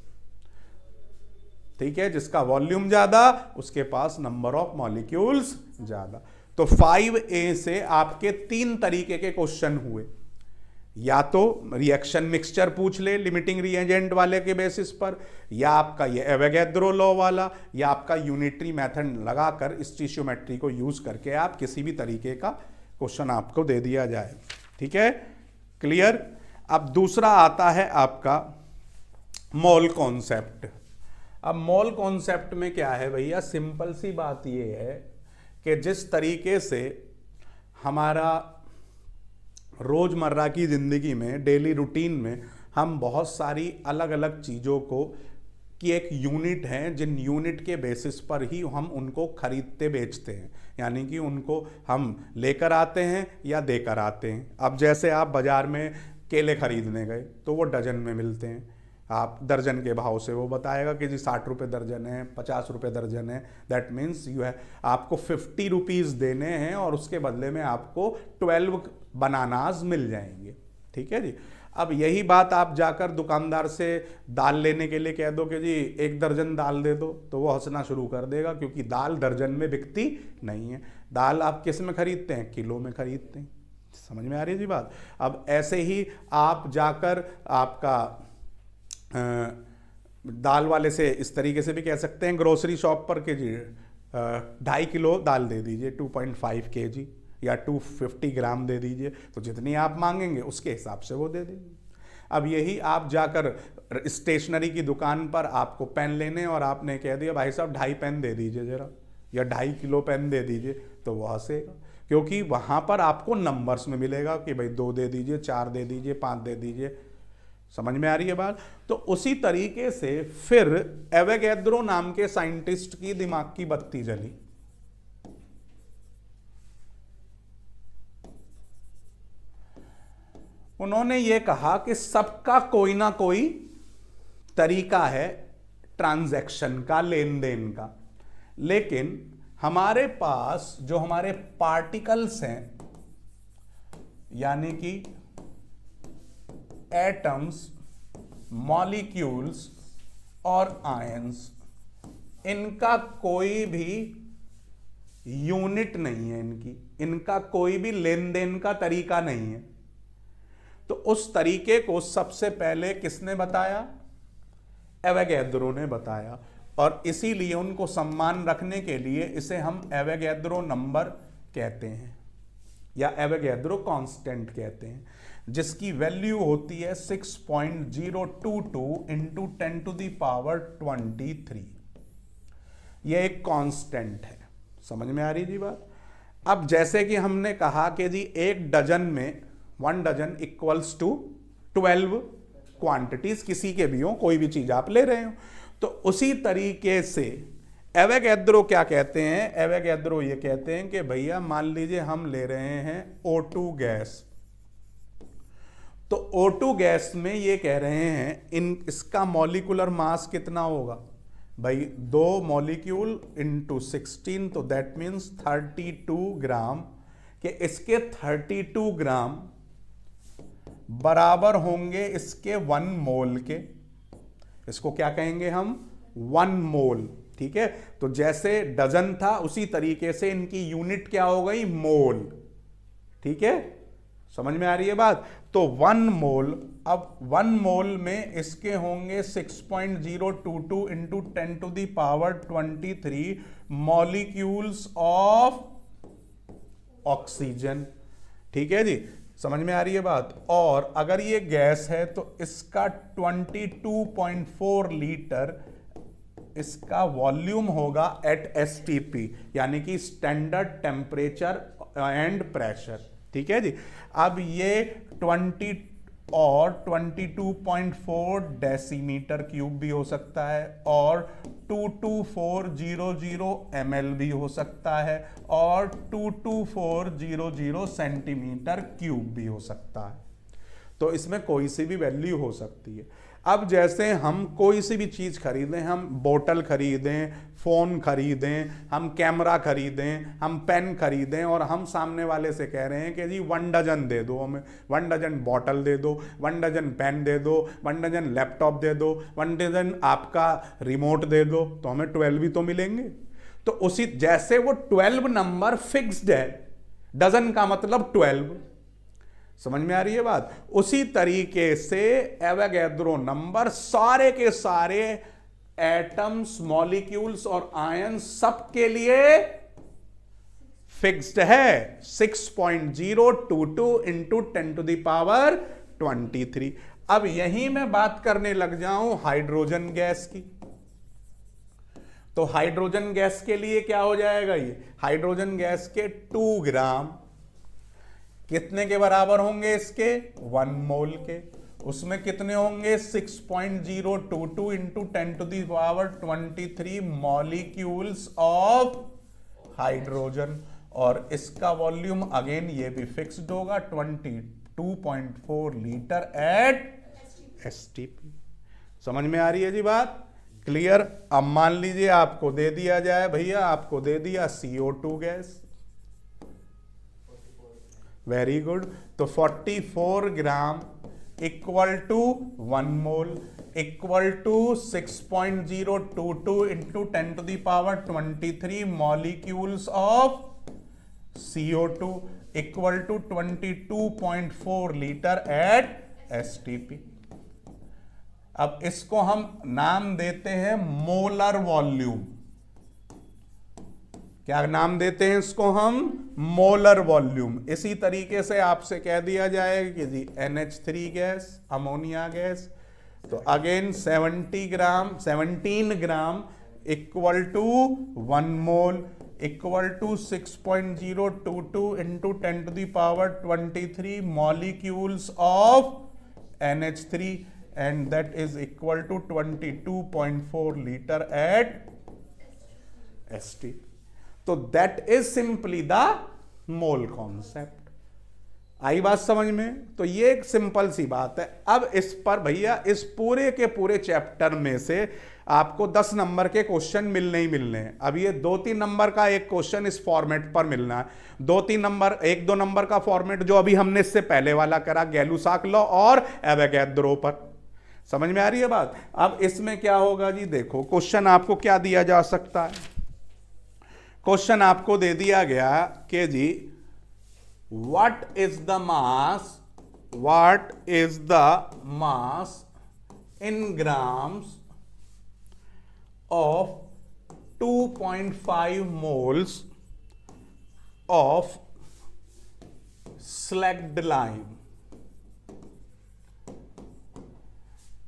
ठीक है, जिसका वॉल्यूम ज्यादा उसके पास नंबर ऑफ मॉलिक्यूल्स ज्यादा। तो 5A से आपके 3 तरीके के क्वेश्चन हुए, या तो रिएक्शन मिक्सचर पूछ ले लिमिटिंग रिएजेंट वाले के बेसिस पर, या आपका ये एवोगैड्रो लॉ वाला, या आपका यूनिटरी मेथड लगाकर स्टीशियोमेट्री को यूज करके आप किसी भी तरीके का क्वेश्चन आपको दे दिया जाए। ठीक है, क्लियर। अब दूसरा आता है आपका मोल कॉन्सेप्ट। अब मोल कॉन्सेप्ट में क्या है भैया, सिंपल सी बात ये है कि जिस तरीके से हमारा रोजमर्रा की जिंदगी में, डेली रूटीन में हम बहुत सारी अलग अलग चीजों को की एक यूनिट है, जिन यूनिट के बेसिस पर ही हम उनको खरीदते बेचते हैं, यानी कि उनको हम लेकर आते हैं या देकर आते हैं। अब जैसे आप बाजार में केले खरीदने गए तो वो डजन में मिलते हैं, आप दर्जन के भाव से वो बताएगा कि जी 60 रुपये दर्जन है, 50 रुपये दर्जन है। दैट मीन्स यू है आपको 50 रुपीज़ देने हैं और उसके बदले में आपको 12 बनानास मिल जाएंगे। ठीक है जी। अब यही बात आप जाकर दुकानदार से दाल लेने के लिए कह दो कि जी 1 दर्जन दाल दे दो, तो वो हंसना शुरू कर देगा, क्योंकि दाल दर्जन में बिकती नहीं है। दाल आप किस में खरीदते हैं, किलो में खरीदते हैं। समझ में आ रही है जी बात। अब ऐसे ही आप जाकर आपका दाल वाले से इस तरीके से भी कह सकते हैं ग्रोसरी शॉप पर कि जी 2.5 किलो दाल दे दीजिए, 2.5 kg या 250 ग्राम दे दीजिए, तो जितनी आप मांगेंगे उसके हिसाब से वो दे दीजिए। अब यही आप जाकर स्टेशनरी की दुकान पर आपको पेन लेने और आपने कह दिया भाई साहब 2.5 पेन दे दीजिए जरा, या 2.5 किलो पेन दे दीजिए, तो वो हंसेगा, क्योंकि वहाँ पर आपको नंबर्स में मिलेगा कि भाई 2 दे दीजिए, 4 दे दीजिए, 5 दे दीजिए। समझ में आ रही है बात। तो उसी तरीके से फिर एवोगैड्रो नाम के साइंटिस्ट की दिमाग की बत्ती जली। उन्होंने ये कहा कि सबका कोई ना कोई तरीका है ट्रांजैक्शन का, लेन देन का, लेकिन हमारे पास जो हमारे पार्टिकल्स हैं, यानी कि एटम्स, मॉलिक्यूल्स और आयंस, इनका कोई भी यूनिट नहीं है, इनका कोई भी लेन देन का तरीका नहीं है। तो उस तरीके को सबसे पहले किसने बताया, एवोगैड्रो ने बताया, और इसीलिए उनको सम्मान रखने के लिए इसे हम एवोगैड्रो नंबर कहते हैं या एवोगैड्रो कांस्टेंट कहते हैं, जिसकी वैल्यू होती है 6.022 इंटू 10⁻23। यह एक कांस्टेंट है। समझ में आ रही जी बात। अब जैसे कि हमने कहा कि जी 1 डजन में 1 डजन इक्वल्स टू 12 क्वांटिटीज, किसी के भी हो, कोई भी चीज आप ले रहे हो, तो उसी तरीके से एवोगैड्रो क्या कहते हैं, एवोगैड्रो ये कहते हैं कि भैया मान लीजिए हम ले रहे हैं O2 गैस, तो O2 गैस में ये कह रहे हैं इसका मॉलिक्यूलर मास कितना होगा भाई, 2 मॉलिक्यूल इंटू 16, तो दैट मीन्स 32 ग्राम, कि इसके 32 ग्राम बराबर होंगे इसके 1 मोल के। इसको क्या कहेंगे हम, 1 मोल। ठीक है, तो जैसे डजन था उसी तरीके से इनकी यूनिट क्या हो गई, मोल। ठीक है, समझ में आ रही है बात। तो 1 मोल, अब 1 मोल में इसके होंगे 6.022 इंटू 10⁻23 मॉलिक्यूल्स ऑफ ऑक्सीजन। ठीक है जी, समझ में आ रही है बात। और अगर ये गैस है तो इसका 22.4 लीटर इसका वॉल्यूम होगा एट STP, यानी कि स्टैंडर्ड टेम्परेचर एंड प्रेशर। ठीक है जी, अब ये 20 और 22.4 डेसीमीटर क्यूब भी हो सकता है, और 22400 ml भी हो सकता है, और 22400 सेंटीमीटर क्यूब भी हो सकता है। तो इसमें कोई सी भी वैल्यू हो सकती है। अब जैसे हम कोई सी भी चीज़ खरीदें, हम बोतल खरीदें, फ़ोन खरीदें, हम कैमरा खरीदें, हम पेन खरीदें, और हम सामने वाले से कह रहे हैं कि जी 1 डजन दे दो, हमें 1 डजन बोतल दे दो, 1 डजन पेन दे दो, 1 डजन लैपटॉप दे दो, 1 डजन आपका रिमोट दे दो, तो हमें 12 ही तो मिलेंगे। तो उसी जैसे वो 12 नंबर फिक्स्ड है, डजन का मतलब 12, समझ में आ रही है बात। उसी तरीके से एवोगैड्रो नंबर सारे के सारे एटम्स, मॉलिक्यूल्स और आयन सबके लिए फिक्स्ड है, 6.022 इंटू 10⁻23। अब यही मैं बात करने लग जाऊं हाइड्रोजन गैस की, तो हाइड्रोजन गैस के लिए क्या हो जाएगा, ये हाइड्रोजन गैस के 2 ग्राम कितने के बराबर होंगे, इसके 1 मोल के। उसमें कितने होंगे, 6.022 इंटू 10⁻23 मॉलिक्यूल्स ऑफ हाइड्रोजन, और इसका वॉल्यूम अगेन ये भी फिक्स्ड होगा 22.4 लीटर एट STP। समझ में आ रही है जी बात, क्लियर। अब मान लीजिए आपको दे दिया जाए, भैया आपको दे दिया CO2 गैस, वेरी गुड। तो 44 gram equal to 1 mole equal to 6.022 into 10⁻23 molecules of CO2 equal to 22.4 litre at STP। अब इसको हम नाम देते हैं मोलर वॉल्यूम। क्या नाम देते हैं इसको हम, मोलर वॉल्यूम। इसी तरीके से आपसे कह दिया जाए कि जी NH3 गैस, अमोनिया गैस, तो again 17 gram equal to 1 mole equal to 6.022 into 10⁻23 molecules of NH3 and that is equal to 22.4 litre at STP। तो that is simply the mole concept. आई बात समझ में। तो ये एक सिंपल सी बात है। अब इस पर भैया इस पूरे के पूरे चैप्टर में से आपको 10 नंबर के क्वेश्चन मिलने ही मिलने हैं। अब ये 2-3 नंबर का एक क्वेश्चन इस फॉर्मेट पर मिलना है, 2-3 नंबर, 1-2 नंबर का फॉर्मेट जो अभी हमने इससे पहले वाला करा गैलुसाक लॉ और एवोगैड्रो पर। समझ में आ रही है बात। अब इसमें क्या होगा जी, देखो क्वेश्चन आपको क्या दिया जा सकता है। क्वेश्चन आपको दे दिया गया कि जी what is the mass in grams of 2.5 moles of slacked lime।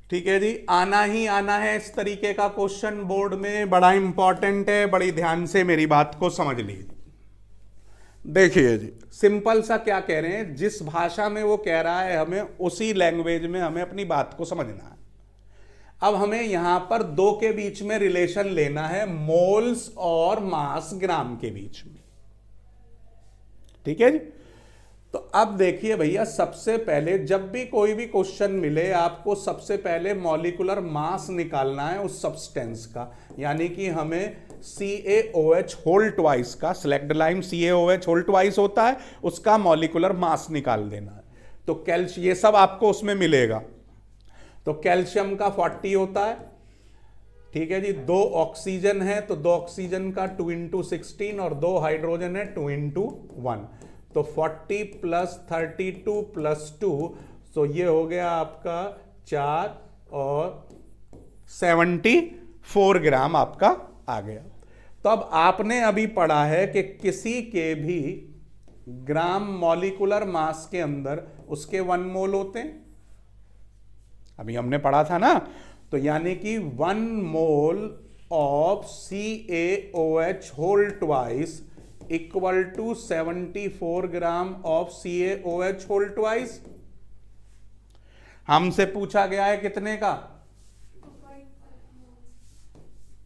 ठीक है जी, आना ही आना है इस तरीके का क्वेश्चन बोर्ड में, बड़ा इंपॉर्टेंट है, बड़ी ध्यान से मेरी बात को समझ लीजिए। देखिए जी, सिंपल सा क्या कह रहे हैं, जिस भाषा में वो कह रहा है हमें उसी लैंग्वेज में हमें अपनी बात को समझना है। अब हमें यहां पर दो के बीच में रिलेशन लेना है, मोल्स और मास ग्राम के बीच में। ठीक है जी। तो अब देखिए भैया, सबसे पहले जब भी कोई भी क्वेश्चन मिले आपको सबसे पहले मॉलिक्यूलर मास निकालना है उस सब्सटेंस का, यानी कि हमें CaOH होल ट्वाइस का, slaked lime CaOH whole twice होता है, उसका मॉलिक्यूलर मास निकाल देना है। तो कैल्शियम, ये सब आपको उसमें मिलेगा। तो कैल्शियम का 40 होता है, ठीक है जी, 2 ऑक्सीजन है तो 2 ऑक्सीजन का 2 इंटू 16 और 2 हाइड्रोजन है 2 इंटू 1, तो 40 प्लस 32 प्लस 2, तो ये हो गया आपका 4 और 74 ग्राम आपका आ गया। तो अब आपने अभी पढ़ा है कि किसी के भी ग्राम मॉलिक्यूलर मास के अंदर उसके 1 मोल होते हैं, अभी हमने पढ़ा था ना। तो यानी कि 1 mole of CaOH whole twice equal to 74 gram of CaOH whole twice. हमसे पूछा गया है कितने का,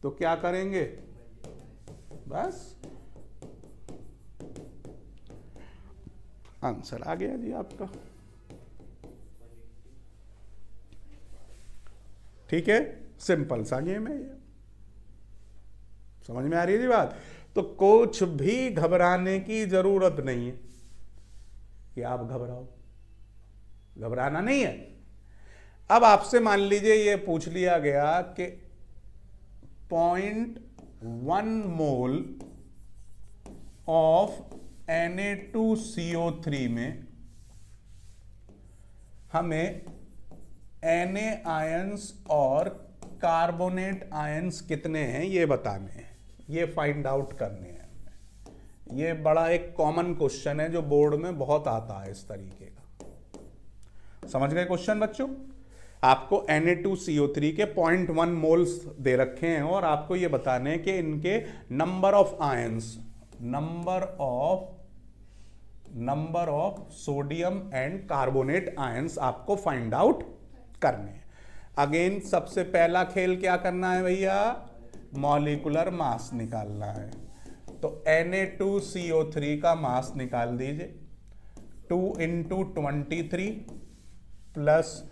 तो क्या करेंगे, बस आंसर आ गया जी आपका। ठीक है, सिंपल सा गेम है ये, समझ में आ रही है जी बात। तो कुछ भी घबराने की जरूरत नहीं है कि आप घबराओ, घबराना नहीं है। अब आपसे मान लीजिए ये पूछ लिया गया कि 0.1 मोल ऑफ Na2CO3 में हमें Na आयंस और कार्बोनेट आयंस कितने हैं ये बताने हैं, ये फाइंड आउट करने हैं। ये बड़ा एक कॉमन क्वेश्चन है जो बोर्ड में बहुत आता है इस तरीके का। समझ गए क्वेश्चन बच्चों? आपको Na2CO3 के 0.1 मोल्स दे रखे हैं और आपको ये बताने हैं कि इनके number of ions, number of sodium and carbonate ions आपको फाइंड आउट करने हैं। अगेन सबसे पहला खेल क्या करना है भैया, मॉलिक्यूलर मास निकालना है। तो Na2CO3 का मास निकाल दीजिए, 2 into 23 plus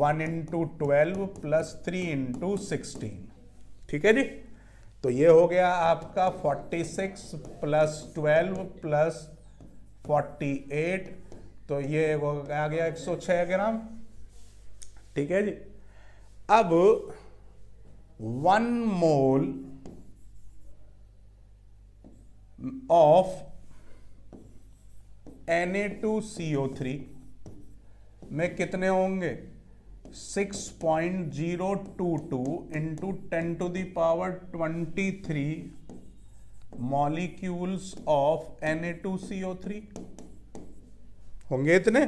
1 into 12 plus 3 into 16। ठीक है जी, तो ये हो गया आपका 46 प्लस 12 प्लस 48, तो ये आ गया 106 ग्राम। ठीक है जी, अब 1 मोल ऑफ Na2CO3 में कितने होंगे, 6.022 into 10 to the power 23 molecules of Na2CO3 होंगे इतने।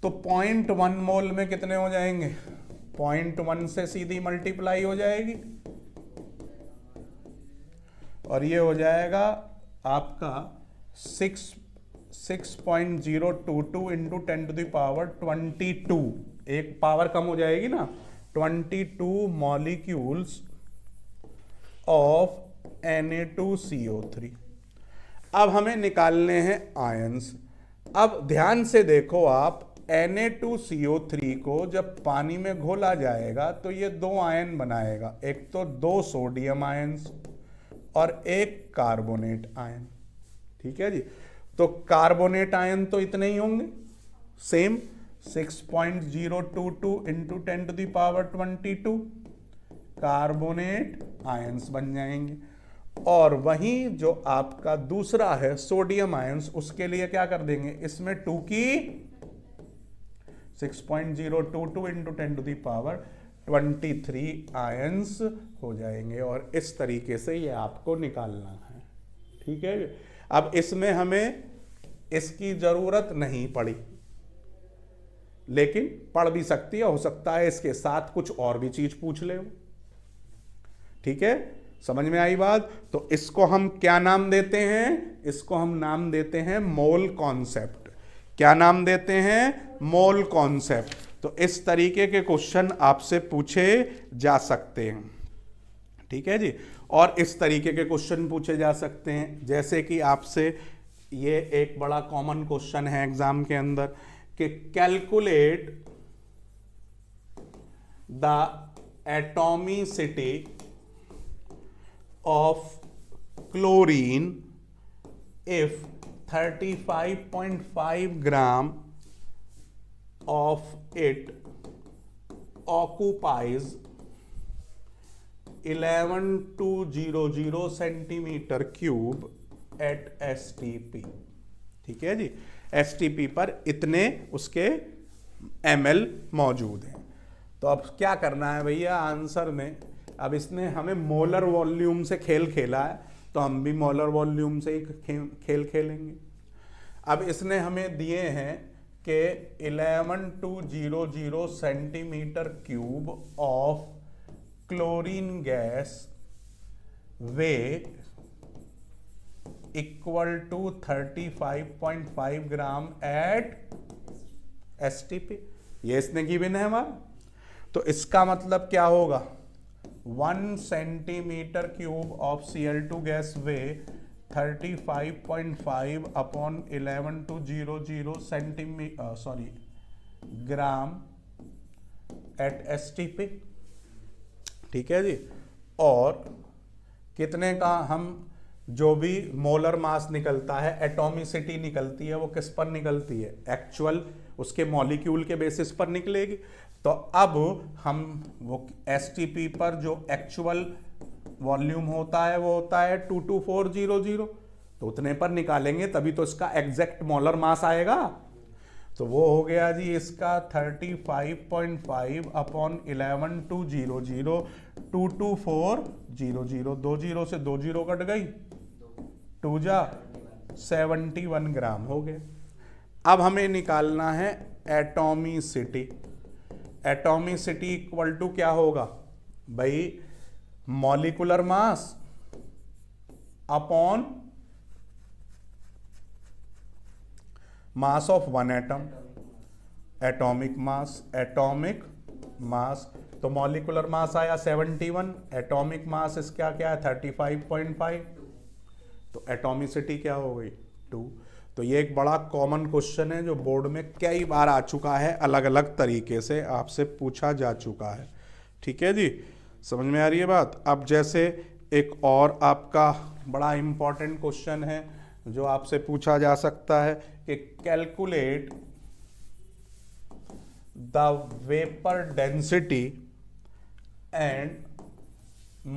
तो 0.1 मोल में कितने हो जाएंगे, 0.1 से सीधी मल्टीप्लाई हो जाएगी और ये हो जाएगा आपका 6.022 इंटू 10 टू द पावर 22, एक पावर कम हो जाएगी ना, 22 मॉलिक्यूल्स ऑफ Na2CO3। अब हमें निकालने हैं आयंस। अब ध्यान से देखो आप, Na2CO3 को जब पानी में घोला जाएगा तो ये 2 आयन बनाएगा, एक तो 2 सोडियम आयंस और एक कार्बोनेट आयन। ठीक है जी, तो कार्बोनेट आयन तो इतने ही होंगे, same 6.022 into 10 to the power 22 carbonate ions बन जाएंगे। और वहीं जो आपका दूसरा है सोडियम आयंस, उसके लिए क्या कर देंगे, इसमें 2 की 6.022 into 10 to the power 23 ions हो जाएंगे और इस तरीके से ये आपको निकालना है। ठीक है, अब इसमें हमें इसकी जरूरत नहीं पड़ी, लेकिन पढ़ भी सकती है, हो सकता है इसके साथ कुछ और भी चीज पूछ ले। ठीक है, समझ में आई बात। तो इसको हम क्या नाम देते हैं, इसको हम नाम देते हैं मोल कॉन्सेप्ट। क्या नाम देते हैं, मोल कॉन्सेप्ट। तो इस तरीके के क्वेश्चन आपसे पूछे जा सकते हैं। ठीक है जी, और इस तरीके के क्वेश्चन पूछे जा सकते हैं, जैसे कि आपसे ये एक बड़ा कॉमन क्वेश्चन है एग्जाम के अंदर कि calculate the atomicity of chlorine if 35.5 gram of it occupies 11200 centimetre cube at STP। ठीक है जी, STP पर इतने उसके ml मौजूद हैं। तो अब क्या करना है भैया आंसर में, अब इसने हमें मोलर वॉल्यूम से खेल खेला है तो हम भी मोलर वॉल्यूम से ही खेल खेलेंगे। अब इसने हमें दिए हैं कि 11200 centimetre cube of chlorine gas weigh equal to 35.5 gram at STP। ये इसने गिवन है हमारा। तो इसका मतलब क्या होगा, 1 centimetre cube of Cl2 gas weigh 35.5 upon 11200 gram at STP। ठीक है जी। और कितने का हम जो भी मोलर मास निकलता है, एटॉमिसिटी निकलती है, वो किस पर निकलती है, एक्चुअल उसके मॉलिक्यूल के बेसिस पर निकलेगी। तो अब हम वो STP पर जो एक्चुअल वॉल्यूम होता है वो होता है 22400, तो उतने पर निकालेंगे तभी तो इसका एग्जैक्ट मोलर मास आएगा। तो वो हो गया जी इसका 35.5 अपॉन 11200 22400, 2 जीरो से 2 जीरो कट गई, 2 जा 71 ग्राम हो गए। अब हमें निकालना है एटॉमिसिटी। एटॉमिसिटी इक्वल टू क्या होगा भाई, molecular mass upon mass of one atom, atomic mass. तो मॉलिक्यूलर मास आया 71, एटॉमिक मास इसका क्या है 35.5, तो एटॉमिसिटी क्या हो गई 2। तो ये एक बड़ा कॉमन क्वेश्चन है जो बोर्ड में कई बार आ चुका है, अलग अलग तरीके से आपसे पूछा जा चुका है। ठीक है जी, समझ में आ रही है बात। अब जैसे एक और आपका बड़ा इंपॉर्टेंट क्वेश्चन है जो आपसे पूछा जा सकता है कि calculate the vapour density and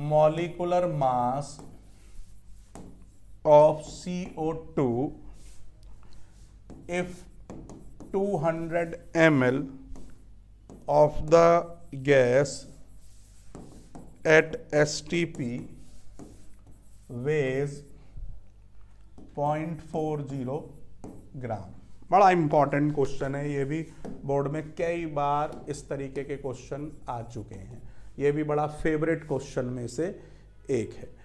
molecular mass of CO2 if 200 ml of the gas at STP weighs 0.40 ग्राम। बड़ा इंपॉर्टेंट क्वेश्चन है ये भी, बोर्ड में कई बार इस तरीके के क्वेश्चन आ चुके हैं। ये भी बड़ा फेवरेट क्वेश्चन में से एक है।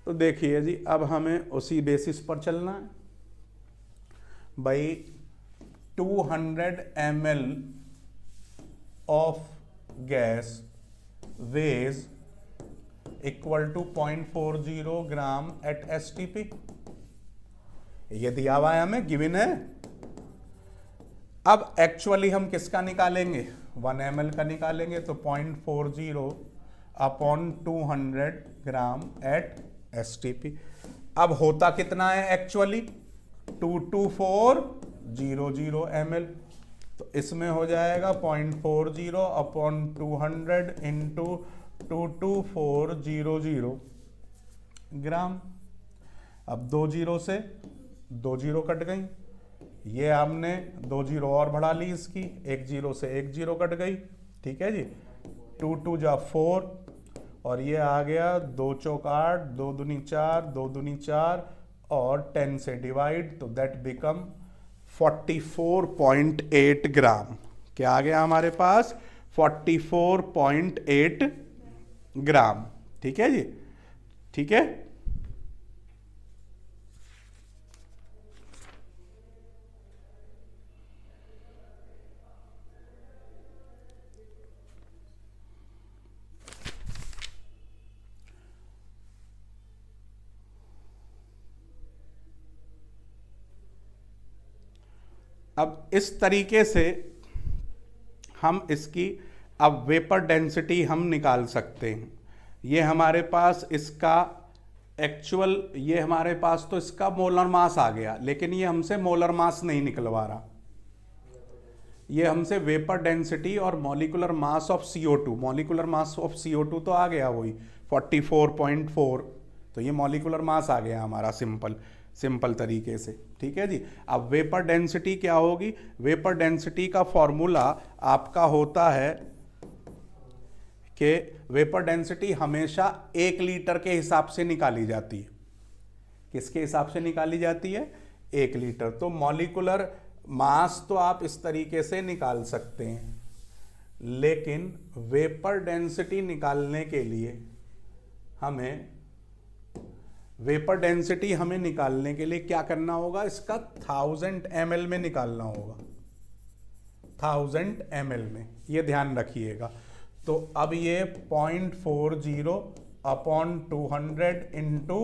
तो देखिए जी, अब हमें उसी बेसिस पर चलना है भाई। 200 ml of gas weighs equal to 0.40 gram at STP। ये दिया हुआ है हमें, गिवन है। अब एक्चुअली हम किसका निकालेंगे, 1 ml का निकालेंगे। तो 0.40 अपॉन 200 ग्राम एट STP। अब होता कितना है एक्चुअली 22400 ml, तो इसमें हो जाएगा 0.40 अपॉन 200 इंटू 22400 ग्राम। अब 2 जीरो से 2 जीरो कट गई, ये हमने 2 जीरो और बढ़ा ली इसकी, 1 जीरो से 1 जीरो कट गई। ठीक है जी, 2 2 जा 4 और ये आ गया 2 चौक 8, 2 दूनी 4, 2 दूनी 4 और 10 से डिवाइड, तो दैट बिकम 44.8 ग्राम। क्या आ गया हमारे पास 44.8 ग्राम। ठीक है जी, ठीक है। अब इस तरीके से हम इसकी अब वेपर डेंसिटी हम निकाल सकते हैं। ये हमारे पास इसका एक्चुअल, ये हमारे पास तो इसका मोलर मास आ गया, लेकिन ये हमसे मोलर मास नहीं निकलवा रहा। ये हमसे वेपर डेंसिटी और molecular mass of CO2, molecular mass of CO2 तो आ गया वही 44.4। तो ये मॉलिक्यूलर मास आ गया हमारा सिंपल तरीके से। ठीक है जी। अब वेपर डेंसिटी क्या होगी? वेपर डेंसिटी का फॉर्मूला आपका होता है कि वेपर डेंसिटी हमेशा 1 लीटर के हिसाब से निकाली जाती है। किसके हिसाब से निकाली जाती है? 1 लीटर। तो मॉलिक्यूलर मास तो आप इस तरीके से निकाल सकते हैं, लेकिन वेपर डेंसिटी निकालने के लिए हमें क्या करना होगा? इसका 1000 ml में निकालना होगा, 1000 ml में, ये ध्यान रखिएगा। तो अब ये 0.40 अपॉन 200 इंटू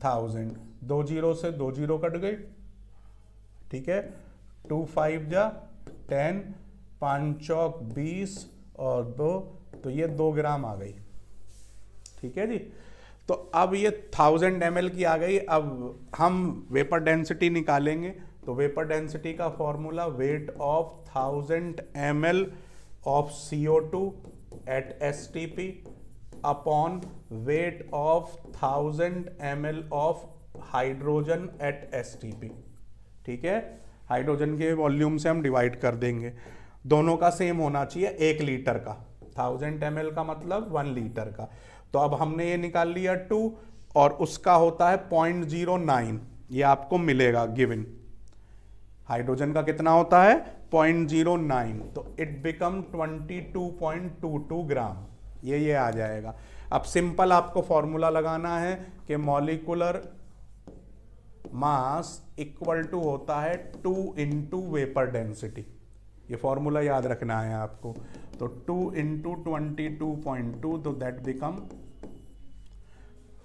1000, 2 जीरो से 2 जीरो कट गई। ठीक है, 2 5 जा 10, 5 चौक 20 और 2, तो ये 2 ग्राम आ गई। ठीक है जी। तो अब ये 1000 ml की आ गई। अब हम वेपर डेंसिटी निकालेंगे, तो वेपर डेंसिटी का formula weight of 1000 ml of CO2 at STP upon weight of 1000 ml of hydrogen at STP। ठीक है, हाइड्रोजन के वॉल्यूम से हम डिवाइड कर देंगे, दोनों का सेम होना चाहिए 1 लीटर का। 1000 ml का मतलब 1 लीटर का। तो अब हमने ये निकाल लिया 2 और उसका होता है 0.09, ये आपको मिलेगा गिवन। हाइड्रोजन का कितना होता है? 0.09, तो इट बिकम 22.22 ग्राम, ये आ जाएगा। अब सिंपल आपको फॉर्मूला लगाना है कि मॉलिक्यूलर मास इक्वल टू होता है 2 इंटू वेपर डेंसिटी। ये फॉर्मूला याद रखना है आपको। तो 2 इंटू 22.2, तो दैट बिकम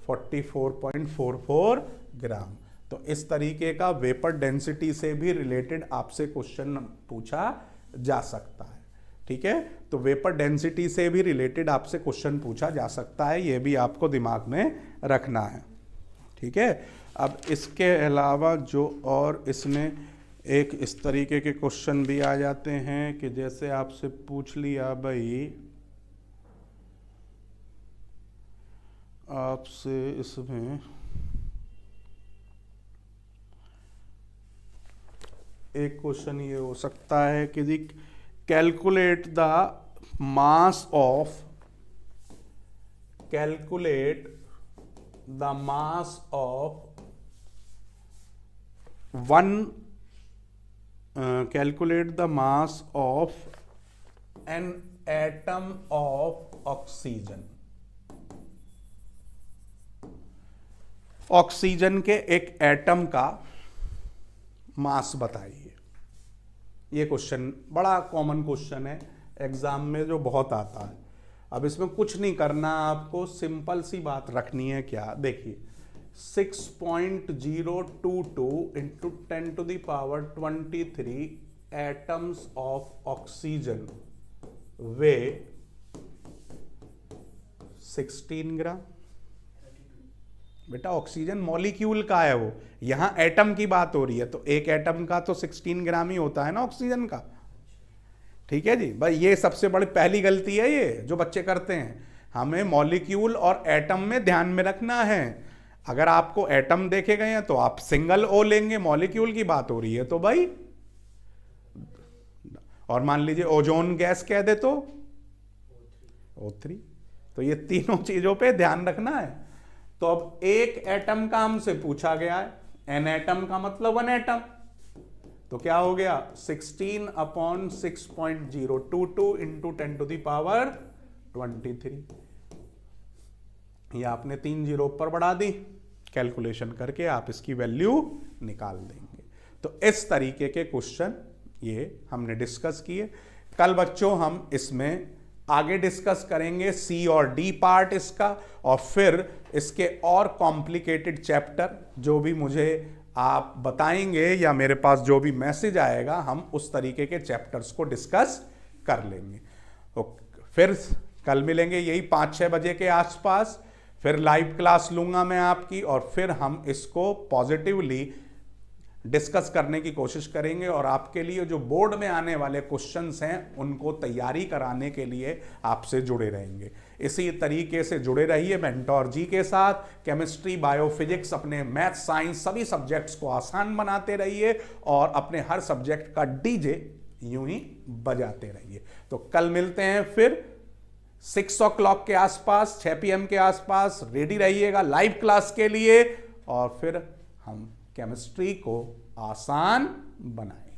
44.44 ग्राम। तो इस तरीके का वेपर डेंसिटी से भी रिलेटेड आपसे क्वेश्चन पूछा जा सकता है। ठीक है, तो वेपर डेंसिटी से भी रिलेटेड आपसे क्वेश्चन पूछा जा सकता है, ये भी आपको दिमाग में रखना है। ठीक है, अब इसके अलावा जो और इसमें एक इस तरीके के क्वेश्चन भी आ जाते हैं कि जैसे आपसे पूछ लिया भाई, आपसे इसमें एक क्वेश्चन ये हो सकता है कि जी calculate the mass of 1 an atom of oxygen। Oxygen के एक एटम का मास बताइए। ये क्वेश्चन बड़ा कॉमन क्वेश्चन है एग्जाम में, जो बहुत आता है। अब इसमें कुछ नहीं करना, आपको सिंपल सी बात रखनी है। क्या? देखिए 6.022 इंटू 10⁻23 एटम्स ऑफ ऑक्सीजन वे 16 ग्राम। बेटा ऑक्सीजन मॉलिक्यूल का है, वो यहां एटम की बात हो रही है, तो एक एटम का तो 16 ग्राम ही होता है ना ऑक्सीजन का। ठीक है जी भाई, ये सबसे बड़ी पहली गलती है ये जो बच्चे करते हैं। हमें मॉलिक्यूल और एटम में ध्यान में रखना है। अगर आपको एटम देखे गए हैं तो आप सिंगल ओ लेंगे, मॉलिक्यूल की बात हो रही है तो भाई, और मान लीजिए ओजोन गैस कह दे तो O3। तो ये तीनों चीजों पे ध्यान रखना है। तो अब एक एटम का हमसे पूछा गया है, एन एटम का मतलब 1 एटम, तो क्या हो गया 16/6.022 इंटू 10⁻23। ये आपने 3 जीरो ऊपर बढ़ा दी, कैलकुलेशन करके आप इसकी वैल्यू निकाल देंगे। तो इस तरीके के क्वेश्चन ये हमने डिस्कस किए। कल बच्चों हम इसमें आगे डिस्कस करेंगे सी और डी पार्ट इसका, और फिर इसके और कॉम्प्लिकेटेड चैप्टर जो भी मुझे आप बताएंगे या मेरे पास जो भी मैसेज आएगा, हम उस तरीके के चैप्टर्स को डिस्कस कर लेंगे। तो फिर कल मिलेंगे यही 5-6 बजे के आसपास, फिर लाइव क्लास लूंगा मैं आपकी, और फिर हम इसको पॉजिटिवली डिस्कस करने की कोशिश करेंगे और आपके लिए जो बोर्ड में आने वाले क्वेश्चंस हैं उनको तैयारी कराने के लिए आपसे जुड़े रहेंगे। इसी तरीके से जुड़े रहिए मेंटोर जी के साथ। केमिस्ट्री, बायोफिजिक्स, अपने मैथ, साइंस सभी सब्जेक्ट्स को आसान बनाते रहिए और अपने हर सब्जेक्ट का डीजे यूं ही बजाते रहिए। तो कल मिलते हैं फिर 6 o'clock के आसपास, 6 PM के आसपास। रेडी रहिएगा लाइव क्लास के लिए और फिर हम केमिस्ट्री को आसान बनाएं।